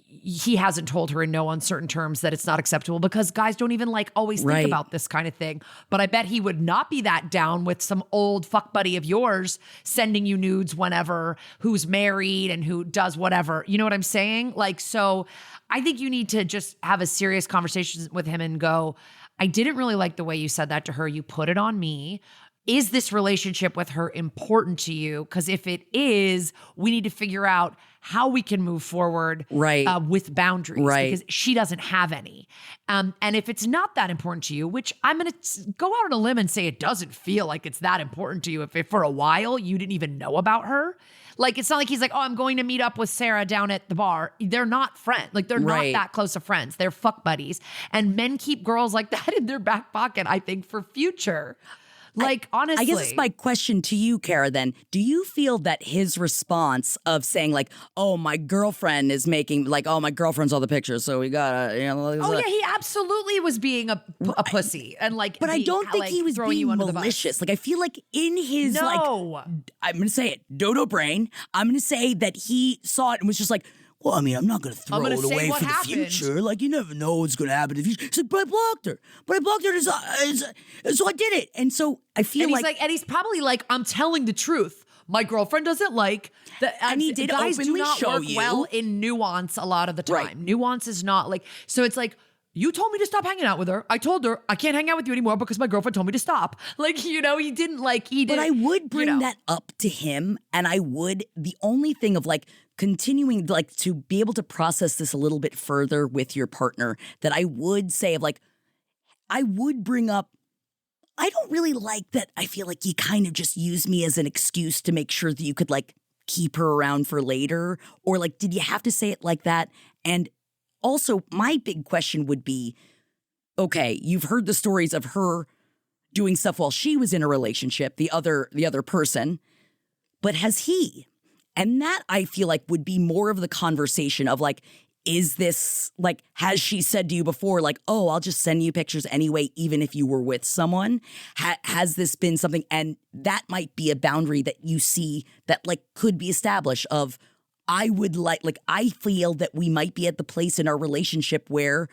he hasn't told her in no uncertain terms that it's not acceptable, because guys don't even like always think about this kind of thing. But I bet he would not be that down with some old fuck buddy of yours sending you nudes whenever, who's married and who does whatever. You know what I'm saying? Like, so I think you need to just have a serious conversation with him and go, I didn't really like the way you said that to her. You put it on me. Is this relationship with her important to you? Because if it is, we need to figure out how we can move forward with boundaries, because she doesn't have any. And if it's not that important to you, which I'm going to go out on a limb and say it doesn't feel like it's that important to you, if for a while you didn't even know about her. Like, it's not like he's like, oh, I'm going to meet up with Sarah down at the bar. They're not friends. Like, they're not that close of friends. They're fuck buddies. And men keep girls like that in their back pocket, I think, for future. Like, honestly. I guess it's my question to you, Kara, then. Do you feel that his response of saying, like, oh, my girlfriend is making, like, oh, my girlfriend's all the pictures, so we gotta, you know. Oh, yeah, he absolutely was being a pussy. And, like, but I don't think he was being malicious. Like, I feel like in his, like, I'm gonna say it, dodo brain, I'm gonna say that he saw it and was just like, well, I mean, I'm not going to throw it away for the future. Like, you never know what's going to happen in the future. He said, but I blocked her. But I blocked her, so I did it. And so I feel like... And he's probably like, I'm telling the truth. My girlfriend doesn't like... And he did guys openly do not show work you. well in nuance a lot of the time. Right. Nuance is not like... So it's like, you told me to stop hanging out with her. I told her I can't hang out with you anymore because my girlfriend told me to stop. Like, you know, he didn't. But I would bring that up to him, and I would... The only thing of, like, continuing, like, to be able to process this a little bit further with your partner, that I would say of, like, I would bring up, I don't really like that. I feel like you kind of just used me as an excuse to make sure that you could, like, keep her around for later, or, like, did you have to say it like that? And also, my big question would be, okay, you've heard the stories of her doing stuff while she was in a relationship, the other person, but has he? And that, I feel like, would be more of the conversation of, like, is this, like, has she said to you before, like, oh, I'll just send you pictures anyway, even if you were with someone? Has this been something? And that might be a boundary that you see that, like, could be established of, I would like, I feel that we might be at the place in our relationship where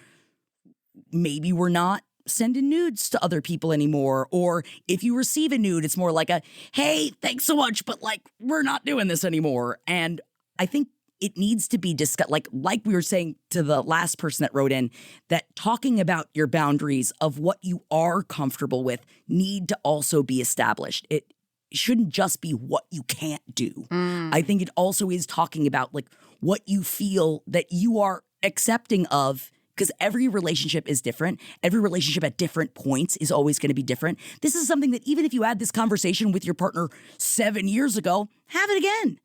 maybe we're not sending nudes to other people anymore. Or if you receive a nude, it's more like a, hey, thanks so much, but, like, we're not doing this anymore. And I think it needs to be discussed, like we were saying to the last person that wrote in, that talking about your boundaries of what you are comfortable with need to also be established. It shouldn't just be what you can't do. I think it also is talking about, like, what you feel that you are accepting of, because every relationship is different. Every relationship at different points is always going to be different. This is something that even if you had this conversation with your partner 7 years ago, have it again.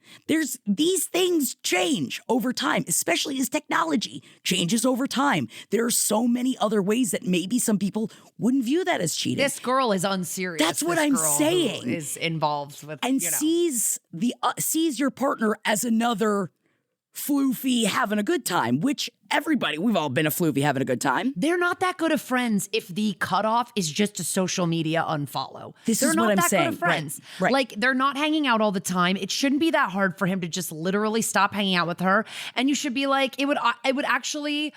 These things change over time, especially as technology changes over time. There are so many other ways that maybe some people wouldn't view that as cheating. This girl is unserious. That's what I'm saying. Is involved with, and sees your partner as another floofy having a good time, which we've all been a floofy having a good time. They're not that good of friends if the cutoff is just a social media unfollow. They're not that good of friends. Right. Like, they're not hanging out all the time. It shouldn't be that hard for him to just literally stop hanging out with her. And you should be like, it would actually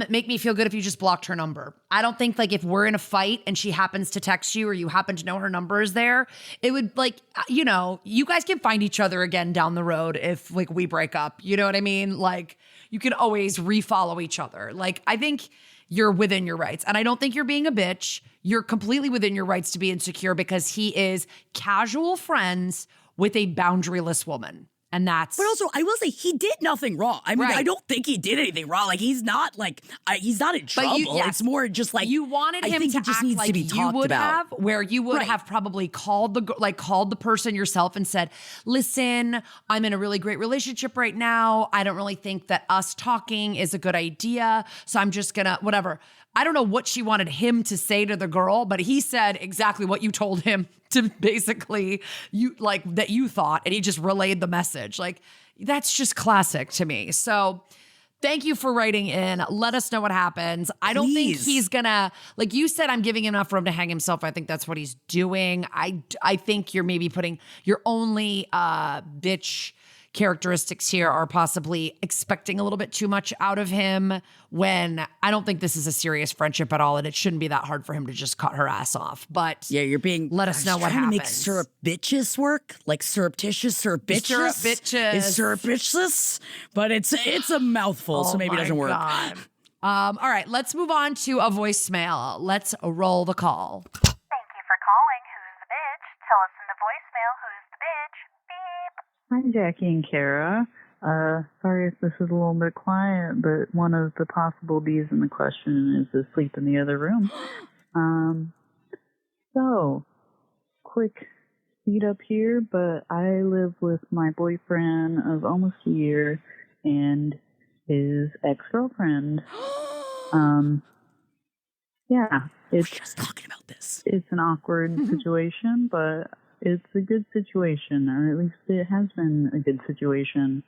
make me feel good if you just blocked her number. I don't think, like, if we're in a fight and she happens to text you or you happen to know her number is there, it would, like, you know, you guys can find each other again down the road if, like, we break up. You know what I mean? Like, you can always refollow each other. Like, I think you're within your rights. And I don't think you're being a bitch. You're completely within your rights to be insecure because he is casual friends with a boundaryless woman. And that's... But also, I will say, he did nothing wrong. I mean, I don't think he did anything wrong. Like, he's not, like, he's not in trouble. It's more just, like... You wanted him to act like you would have, where you would have probably called the person yourself and said, listen, I'm in a really great relationship right now. I don't really think that us talking is a good idea. So I'm just gonna, whatever. I don't know what she wanted him to say to the girl, but he said exactly what you told him to basically, that you thought, and he just relayed the message. Like, that's just classic to me. So thank you for writing in. Let us know what happens. I don't think he's gonna, like you said, I'm giving enough room to hang himself. I think that's what he's doing. I think you're maybe putting your only bitch characteristics here are possibly expecting a little bit too much out of him, when I don't think this is a serious friendship at all, and it shouldn't be that hard for him to just cut her ass off. But yeah, you're being... Let us know what happens. Trying to make surreptitious work, like surreptitious, surreptitious is surreptitious, but it's a mouthful, so maybe it doesn't work. God. All right, let's move on to a voicemail. Let's roll the call. Thank you for calling. Who's the bitch? Tell us in the voicemail who's the bitch. Beep. Hi, Jackie and Kara. Sorry if this is a little bit quiet, but one of the possible B's in the question is asleep in the other room. So, quick speed up here, but I live with my boyfriend of almost a year and his ex-girlfriend. Yeah, We're just talking about this. It's an awkward situation, but it's a good situation, or at least it has been a good situation.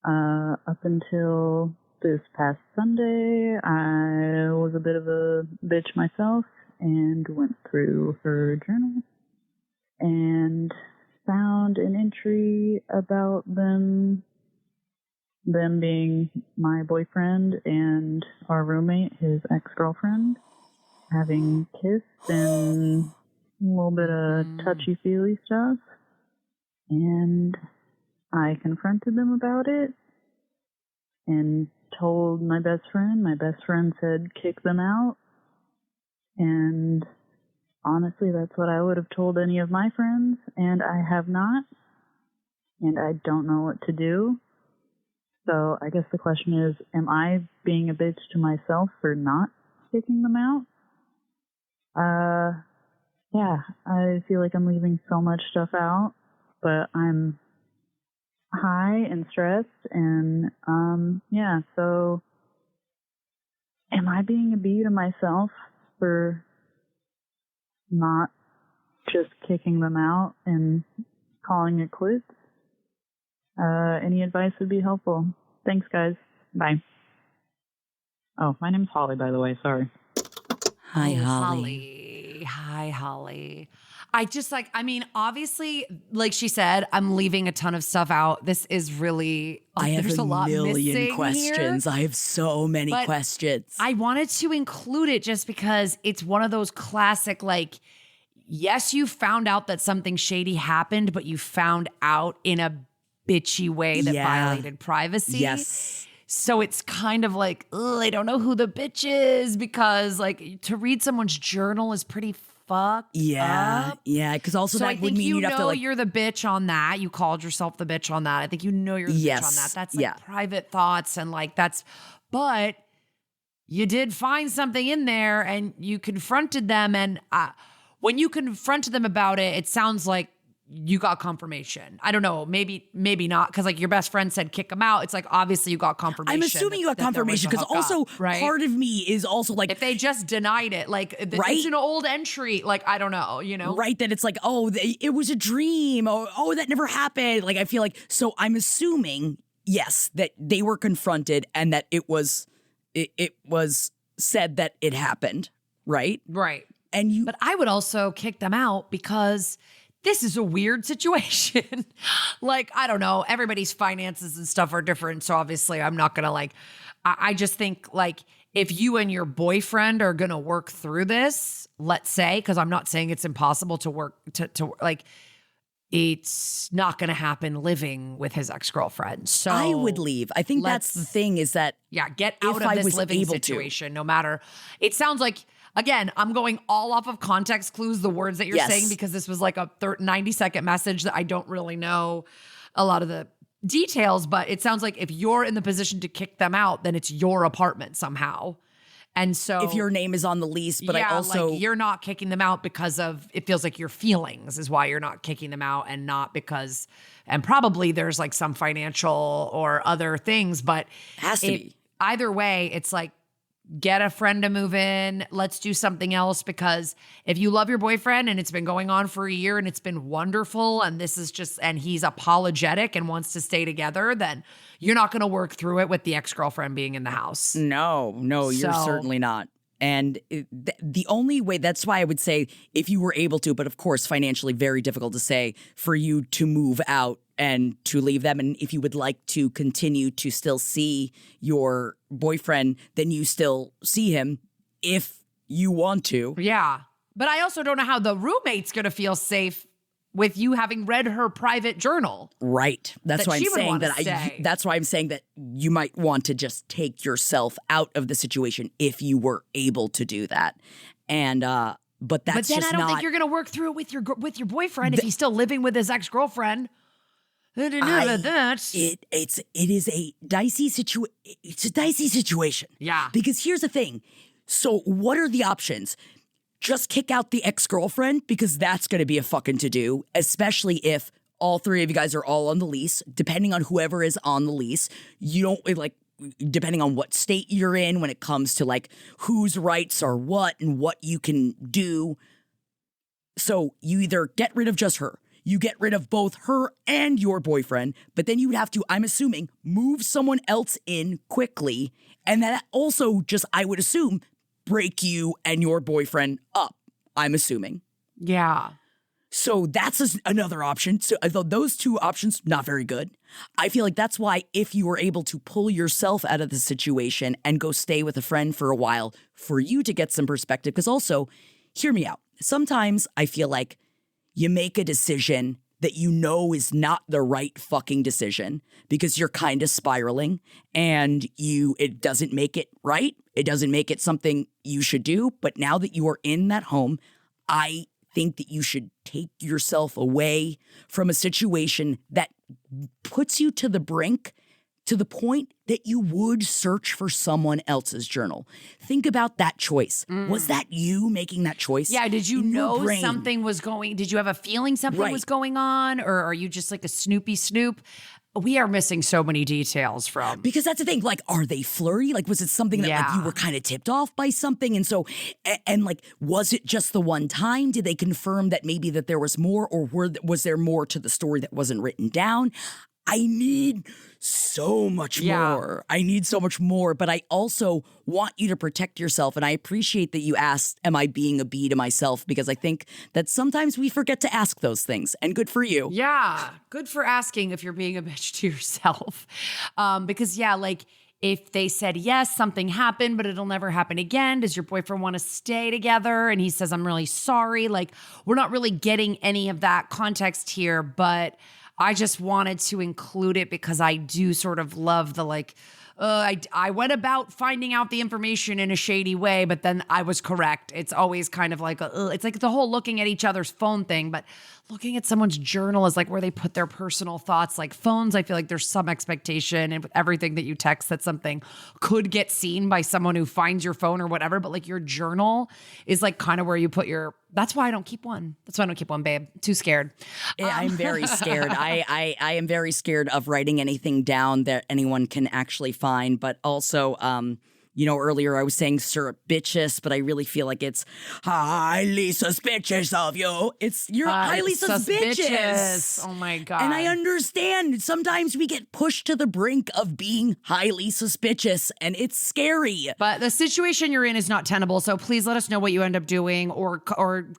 Up until this past Sunday, I was a bit of a bitch myself and went through her journal and found an entry about them being my boyfriend and our roommate, his ex-girlfriend, having kissed and a little bit of touchy-feely stuff. And I confronted them about it and told my best friend. My best friend said, kick them out. And honestly, that's what I would have told any of my friends, and I have not. And I don't know what to do. So I guess the question is, am I being a bitch to myself for not kicking them out? Yeah, I feel like I'm leaving so much stuff out, but I'm high and stressed, and yeah, so am I being a bee to myself for not just kicking them out and calling it quits? Any advice would be helpful. Thanks, guys. Bye. Oh, my name's Holly, by the way. Sorry. Hi, Holly. Hi, Holly. Obviously, like she said, I'm leaving a ton of stuff out. This is really, I have there's a lot million missing questions. here. I have so many questions. I wanted to include it just because it's one of those classic, like, yes, you found out that something shady happened, but you found out in a bitchy way that violated privacy. Yes. So it's kind of like, I don't know who the bitch is, because like to read someone's journal is pretty fucked up. Yeah, because also so that I would think mean you'd have to like, you're the bitch on that. You called yourself the bitch on that. I think you know you're the bitch on that. That's like private thoughts and like but you did find something in there and you confronted them. And when you confronted them about it, it sounds like you got confirmation. I don't know, maybe not, because like your best friend said kick him out. It's like obviously you got confirmation. I'm assuming you got confirmation, because also part of me is also like, if they just denied it, like it's an old entry, like I don't know, you know, right? That it's like, oh, it was a dream, or oh, that never happened. Like I feel like, so I'm assuming yes that they were confronted and that it was said that it happened, right? Right. And but I would also kick them out because this is a weird situation. Like, I don't know, everybody's finances and stuff are different. So obviously I'm not going to like, I just think like if you and your boyfriend are going to work through this, let's say, because I'm not saying it's impossible to work to like, it's not going to happen living with his ex-girlfriend. So I would leave. I think that's the thing is that get out of this living situation, no matter. It sounds like, again, I'm going all off of context clues, the words that you're saying, because this was like a 90-second message that I don't really know a lot of the details, but it sounds like if you're in the position to kick them out, then it's your apartment somehow. And so if your name is on the lease, but I also, like you're not kicking them out because of, it feels like your feelings is why you're not kicking them out, and not because, and probably there's like some financial or other things, but has to be. Either way, it's like, get a friend to move in. Let's do something else, because if you love your boyfriend and it's been going on for a year and it's been wonderful and this is just, and he's apologetic and wants to stay together, then you're not going to work through it with the ex-girlfriend being in the house. No, you're certainly not. And the only way, that's why I would say if you were able to, but of course financially very difficult to say, for you to move out and to leave them. And if you would like to continue to still see your boyfriend, then you still see him if you want to. Yeah. But I also don't know how the roommate's going to feel safe with you having read her private journal. Right. That's why I'm saying that that's why I'm saying that you might want to just take yourself out of the situation if you were able to do that. And but that's then just I don't think you're going to work through it with your boyfriend if he's still living with his ex-girlfriend. It is a dicey situation. It's a dicey situation. Yeah. Because here's the thing. So what are the options? Just kick out the ex-girlfriend, because that's going to be a fucking to-do, especially if all three of you guys are all on the lease. Depending on whoever is on the lease, you don't, like, depending on what state you're in when it comes to like whose rights are what and what you can do. So you either get rid of just her, you get rid of both her and your boyfriend, but then you would have to, I'm assuming, move someone else in quickly. And that also just, I would assume, break you and your boyfriend up, I'm assuming. Yeah. So that's another option. So those two options, not very good. I feel like that's why if you were able to pull yourself out of the situation and go stay with a friend for a while for you to get some perspective, because also, hear me out. Sometimes I feel like you make a decision that you know is not the right fucking decision because you're kind of spiraling and it doesn't make it right. It doesn't make it something you should do. But now that you are in that home, I think that you should take yourself away from a situation that puts you to the brink, to the point that you would search for someone else's journal. Think about that choice. Was that you making that choice? Yeah, did you know something was going, did you have a feeling something was going on? Or are you just like a Snoopy Snoop? We are missing so many details from. Because that's the thing, like, are they flirty? Like, was it something that like you were kind of tipped off by something? And so, and like, was it just the one time? Did they confirm that maybe that there was more, or was there more to the story that wasn't written down? I need so much more. I need so much more, but I also want you to protect yourself. And I appreciate that you asked, am I being a bee to myself? Because I think that sometimes we forget to ask those things, and good for you. Yeah, good for asking if you're being a bitch to yourself. Because like if they said, yes, something happened, but it'll never happen again. Does your boyfriend want to stay together? And he says, I'm really sorry. Like, we're not really getting any of that context here, but I just wanted to include it because I do sort of love the like, I went about finding out the information in a shady way, but then I was correct. It's always kind of like, it's like the whole looking at each other's phone thing, but looking at someone's journal is like where they put their personal thoughts. Like phones, I feel like there's some expectation, and with everything that you text, that something could get seen by someone who finds your phone or whatever. But like your journal is like kind of where you put your. That's why I don't keep one. That's why I don't keep one, babe. Too scared. I'm very scared. I am very scared of writing anything down that anyone can actually find. But also, earlier I was saying surreptitious, but I really feel like it's highly suspicious of you. You're highly suspicious. Oh my God. And I understand sometimes we get pushed to the brink of being highly suspicious, and it's scary. But the situation you're in is not tenable, so please let us know what you end up doing, or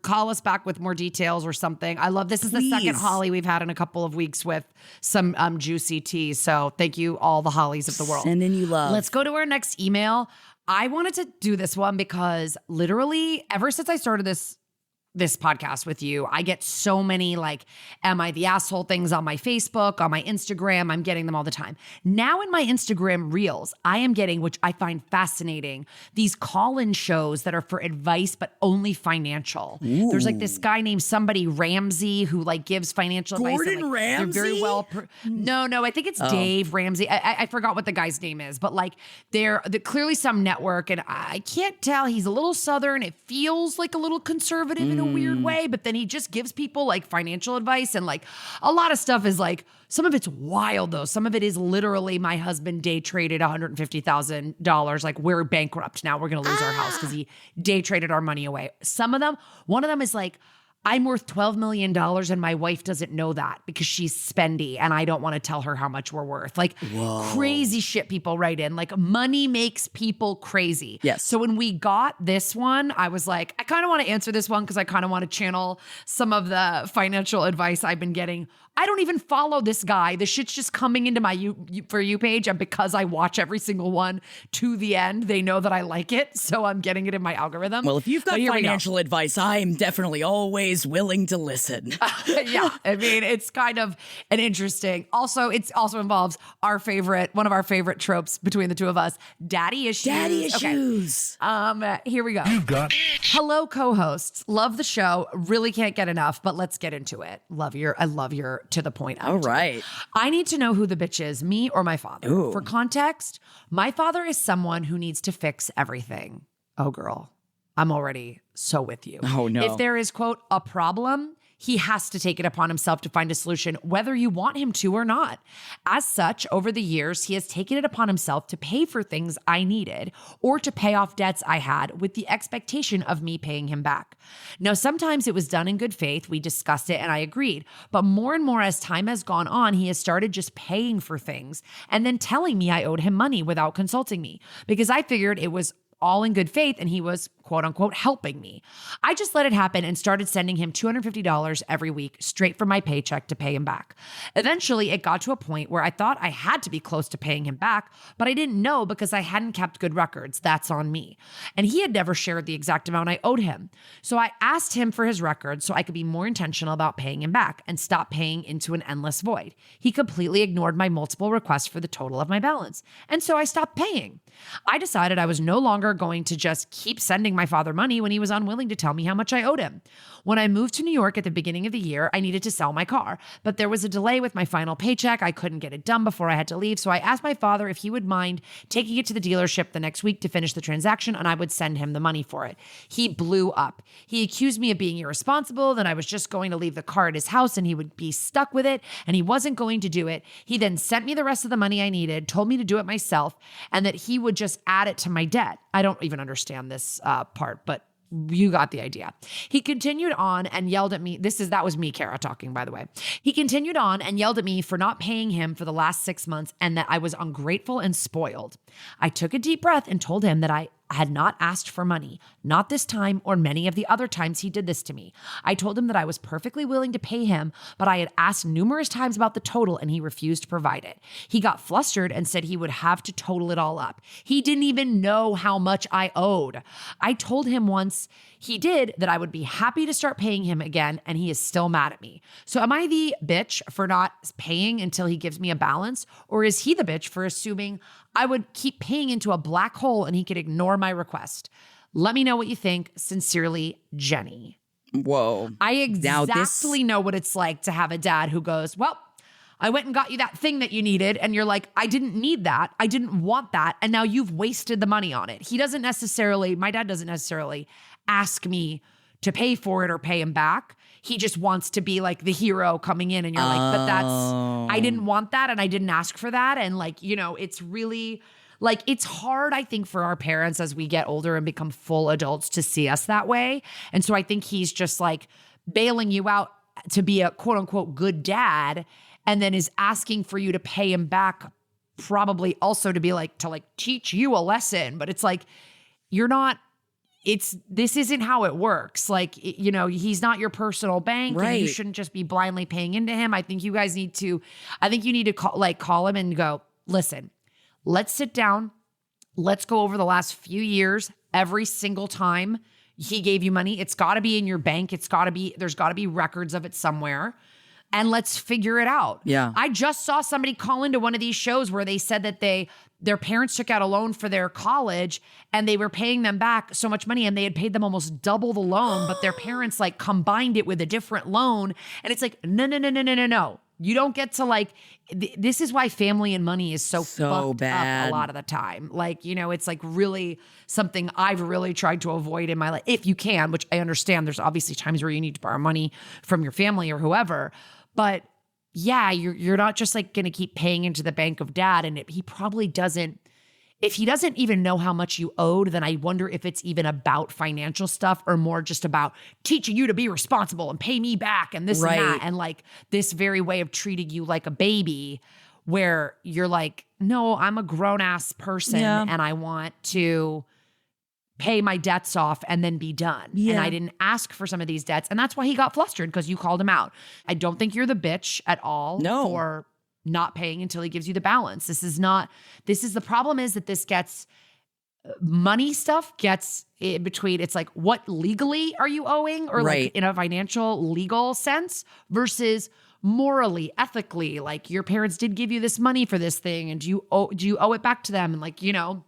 call us back with more details or something. I love this. Is the second Holly we've had in a couple of weeks with some juicy tea. So thank you, all the Hollies of the world. Sending you love. Let's go to our next email. I wanted to do this one because literally ever since I started this podcast with you, I get so many like, am I the asshole things on my Facebook, on my Instagram. I'm getting them all the time. Now in my Instagram reels, I am getting, which I find fascinating, these call-in shows that are for advice, but only financial. Ooh. There's like this guy named somebody Ramsey who like gives financial advice. Gordon Ramsay? They're very well. No, I think it's Dave Ramsey. I forgot what the guy's name is, but like they're clearly some network, and I can't tell. He's a little Southern. It feels like a little conservative in a weird way, but then he just gives people like financial advice, and like a lot of stuff is like, some of it's wild though. Some of it is literally, my husband day traded $150,000. Like, we're bankrupt now. We're going to lose our house because he day traded our money away. Some of them, one of them is like, I'm worth $12 million and my wife doesn't know that because she's spendy and I don't want to tell her how much we're worth. Like, crazy shit people write in. Like, money makes people crazy. Yes. So when we got this one, I was like, I kind of want to answer this one because I kind of want to channel some of the financial advice I've been getting. I don't even follow this guy. The shit's just coming into my For You page. And because I watch every single one to the end, they know that I like it. So I'm getting it in my algorithm. Well, if you've got financial advice, I'm definitely always willing to listen. Yeah. I mean, it's kind of an interesting. Also, it also involves one of our favorite tropes between the two of us, daddy issues. Daddy issues. Okay. Here we go. Hello, co-hosts. Love the show. Really can't get enough, but let's get into it. I love your to the point. All right. I need to know who the bitch is, me or my father. Ooh. For context, my father is someone who needs to fix everything. Oh, girl, I'm already so with you. Oh, no. If there is, quote, a problem, he has to take it upon himself to find a solution, whether you want him to or not. As such, over the years, he has taken it upon himself to pay for things I needed or to pay off debts I had with the expectation of me paying him back. Now, sometimes it was done in good faith. We discussed it and I agreed. But more and more as time has gone on, he has started just paying for things and then telling me I owed him money without consulting me because I figured it was all in good faith and he was quote unquote helping me. I just let it happen and started sending him $250 every week straight from my paycheck to pay him back. Eventually, it got to a point where I thought I had to be close to paying him back, but I didn't know because I hadn't kept good records. That's on me. And he had never shared the exact amount I owed him. So I asked him for his records so I could be more intentional about paying him back and stop paying into an endless void. He completely ignored my multiple requests for the total of my balance. And so I stopped paying. I decided I was no longer going to just keep sending my father money when he was unwilling to tell me how much I owed him. When I moved to New York at the beginning of the year, I needed to sell my car, but there was a delay with my final paycheck. I couldn't get it done before I had to leave, so I asked my father if he would mind taking it to the dealership the next week to finish the transaction, and I would send him the money for it. He blew up. He accused me of being irresponsible, that I was just going to leave the car at his house and he would be stuck with it, and he wasn't going to do it. He then sent me the rest of the money I needed, told me to do it myself, and that he would just add it to my debt. I don't even understand this part, but you got the idea. He continued on and yelled at me. That was me, Kara, talking, by the way. He continued on and yelled at me for not paying him for the last 6 months and that I was ungrateful and spoiled. I took a deep breath and told him that I had not asked for money, not this time or many of the other times he did this to me. I told him that I was perfectly willing to pay him, but I had asked numerous times about the total and he refused to provide it. He got flustered and said he would have to total it all up. He didn't even know how much I owed. I told him once he did that I would be happy to start paying him again, and he is still mad at me. So am I the bitch for not paying until he gives me a balance, or is he the bitch for assuming I would keep paying into a black hole and he could ignore my request? Let me know what you think. Sincerely, Jenny. Whoa. I exactly know what it's like to have a dad who goes, well, I went and got you that thing that you needed. And you're like, I didn't need that. I didn't want that. And now you've wasted the money on it. My dad doesn't necessarily ask me to pay for it or pay him back. He just wants to be like the hero coming in and you're like, but I didn't want that and I didn't ask for that. And like, it's really like, it's hard, I think, for our parents as we get older and become full adults to see us that way. And so I think he's just like bailing you out to be a quote unquote good dad and then is asking for you to pay him back, probably also to be like, to teach you a lesson. But it's like, this isn't how it works. Like, he's not your personal bank. Right. And you shouldn't just be blindly paying into him. I think you need to call him and go, listen, let's sit down. Let's go over the last few years. Every single time he gave you money, it's got to be in your bank. There's got to be records of it somewhere. And let's figure it out. Yeah. I just saw somebody call into one of these shows where they said that their parents took out a loan for their college and they were paying them back so much money and they had paid them almost double the loan, but their parents combined it with a different loan. And it's like, no. You don't get to this is why family and money is so fucked bad up a lot of the time. It's really something I've really tried to avoid in my life, if you can, which I understand there's obviously times where you need to borrow money from your family or whoever. But yeah, you're not just going to keep paying into the bank of dad. And he probably doesn't, if he doesn't even know how much you owed, then I wonder if it's even about financial stuff or more just about teaching you to be responsible and pay me back and this right. and that. And this very way of treating you like a baby where you're like, no, I'm a grown ass person and I want to pay my debts off and then be done. Yeah. And I didn't ask for some of these debts. And that's why he got flustered, because you called him out. I don't think you're the bitch at all for not paying until he gives you the balance. The problem is that this gets, money stuff gets in between. It's like, what legally are you owing? Or right. in a financial legal sense versus morally, ethically, your parents did give you this money for this thing and do you owe it back to them? And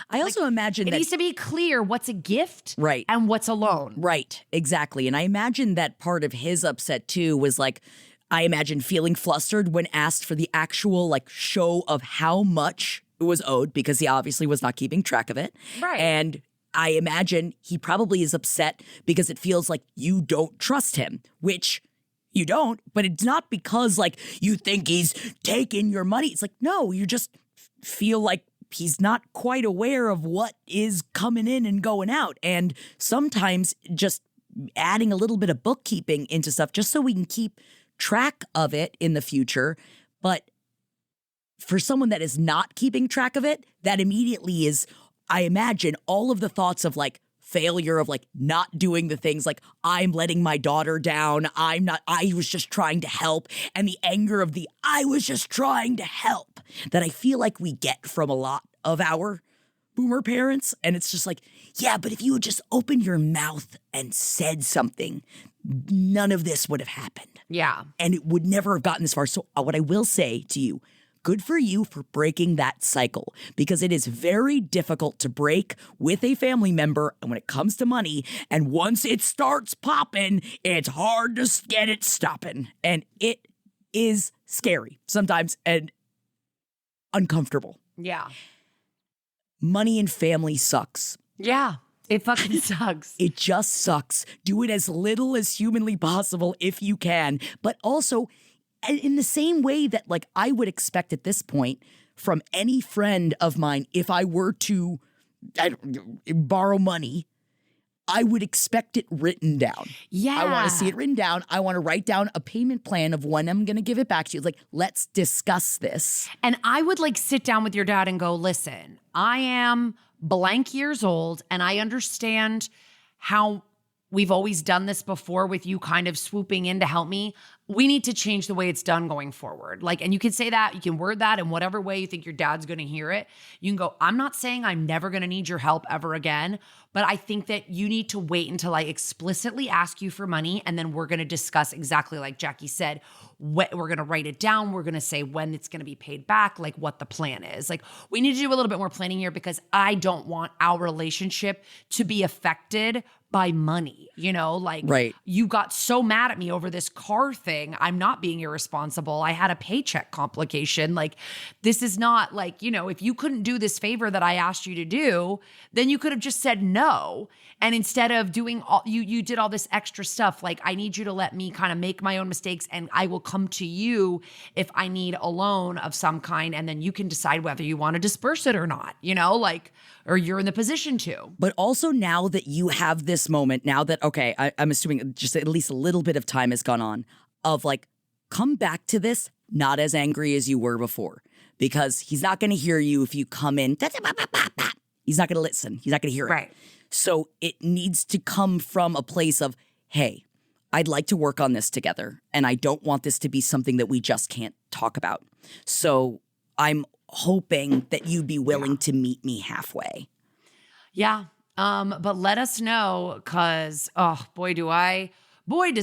I also imagine that it needs to be clear what's a gift right. and what's a loan. Right, exactly. And I imagine that part of his upset too was I imagine feeling flustered when asked for the actual show of how much it was owed, because he obviously was not keeping track of it. Right. And I imagine he probably is upset because it feels like you don't trust him, which You don't, but it's not because like you think he's taking your money. It's like, no, you just feel like he's not quite aware of what is coming in and going out. And sometimes just adding a little bit of bookkeeping into stuff just so we can keep track of it in the future. But for someone that is not keeping track of it, that immediately is, I imagine, all of the thoughts of like failure, of like not doing the things, like I'm letting my daughter down, I was just trying to help, and the anger of the I was just trying to help that I feel like we get from a lot of our boomer parents. And it's just like, yeah, but if you had just opened your mouth and said something, none of this would have happened. Yeah. And it would never have gotten this far. So what I will say to you, good for you for breaking that cycle, because it is very difficult to break with a family member and when it comes to money. And once it starts popping, it's hard to get it stopping. And it is scary sometimes and uncomfortable. Yeah. Money and family sucks. Yeah. It fucking sucks. It just sucks. Do it as little as humanly possible if you can. But also, in the same way that, like, I would expect at this point from any friend of mine, if I were to borrow money, I would expect it written down. Yeah. I want to see it written down. I want to write down a payment plan of when I'm going to give it back to you. It's like, let's discuss this. And I would like sit down with your dad and go, listen, I am blank years old and I understand how we've always done this before with you kind of swooping in to help me. We need to change the way it's done going forward. Like, and you can say that, you can word that in whatever way you think your dad's going to hear it. You can go, I'm not saying I'm never going to need your help ever again, but I think that you need to wait until I explicitly ask you for money. And then we're going to discuss exactly like Jackie said, we're going to write it down. We're going to say when it's going to be paid back, like what the plan is. Like, we need to do a little bit more planning here because I don't want our relationship to be affected by money, you know, like right. You got so mad at me over this car thing. I'm not being irresponsible. I had a paycheck complication. Like, this is not like, you know, if you couldn't do this favor that I asked you to do, then you could have just said no. And instead of doing all, you did all this extra stuff. Like, I need you to let me kind of make my own mistakes and I will come to you if I need a loan of some kind. And then you can decide whether you want to disperse it or not, you know, like, or you're in the position to. But also now that you have this moment, now that, okay, I'm assuming just at least a little bit of time has gone on, of like, come back to this not as angry as you were before. Because he's not going to hear you if you come in. He's not going to listen. He's not going to hear it. Right. So it needs to come from a place of, hey, I'd like to work on this together. And I don't want this to be something that we just can't talk about. So I'm hoping that you'd be willing to meet me halfway. Yeah. But let us know, because, oh, boy, does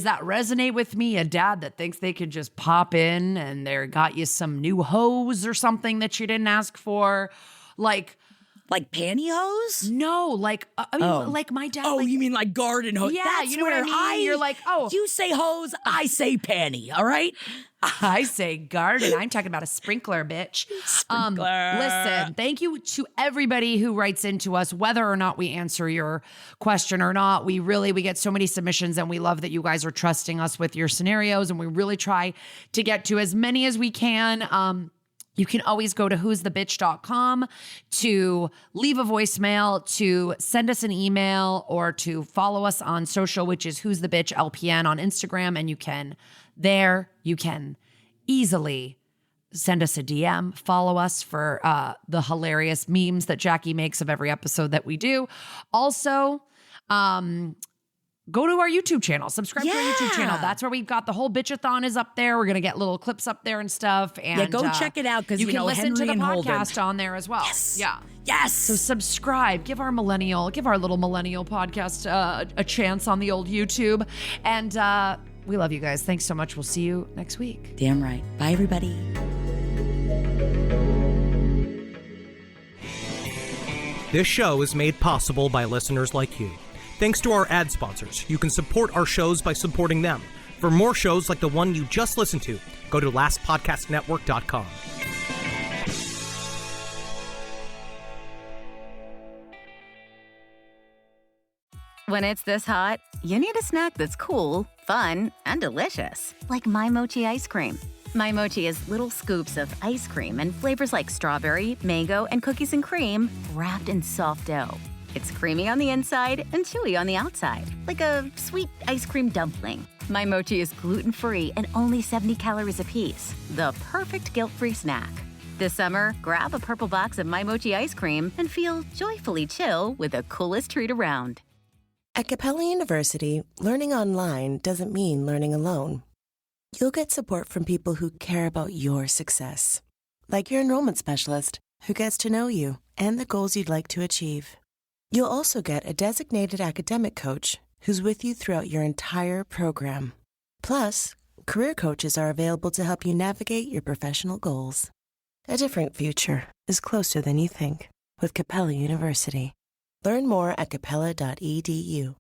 that resonate with me, a dad that thinks they could just pop in and they got you some new hose or something that you didn't ask for. Like pantyhose? No, like, I mean, like my dad. Oh, like, you mean like garden hose? Yeah, That's you know what I mean? You're like, oh. You say hose, I say panty, all right? I say garden. I'm talking about a sprinkler, bitch. Sprinkler. Listen, thank you to everybody who writes into us, whether or not we answer your question or not. We get so many submissions and we love that you guys are trusting us with your scenarios, and we really try to get to as many as we can. You can always go to who'sthebitch.com to leave a voicemail, to send us an email, or to follow us on social, which is Who's the Bitch LPN on Instagram. And you can easily send us a DM, follow us for the hilarious memes that Jackie makes of every episode that we do. Also, go to our YouTube channel, subscribe to our YouTube channel. That's where we've got the whole bitchathon is up there. We're going to get little clips up there and stuff. And go check it out, because you can listen Henry to the and podcast Holden on there as well. Yes. Yeah. Yes. So subscribe, give our little millennial podcast a chance on the old YouTube. And we love you guys. Thanks so much. We'll see you next week. Damn right. Bye, everybody. This show is made possible by listeners like you. Thanks to our ad sponsors, you can support our shows by supporting them. For more shows like the one you just listened to, go to lastpodcastnetwork.com. When it's this hot, you need a snack that's cool, fun and delicious, like My Mochi ice cream. My Mochi is little scoops of ice cream and flavors like strawberry, mango, and cookies and cream wrapped in soft dough. It's creamy on the inside and chewy on the outside, like a sweet ice cream dumpling. My Mochi is gluten-free and only 70 calories apiece, the perfect guilt-free snack. This summer, grab a purple box of My Mochi ice cream and feel joyfully chill with the coolest treat around. At Capella University, learning online doesn't mean learning alone. You'll get support from people who care about your success, like your enrollment specialist who gets to know you and the goals you'd like to achieve. You'll also get a designated academic coach who's with you throughout your entire program. Plus, career coaches are available to help you navigate your professional goals. A different future is closer than you think with Capella University. Learn more at capella.edu.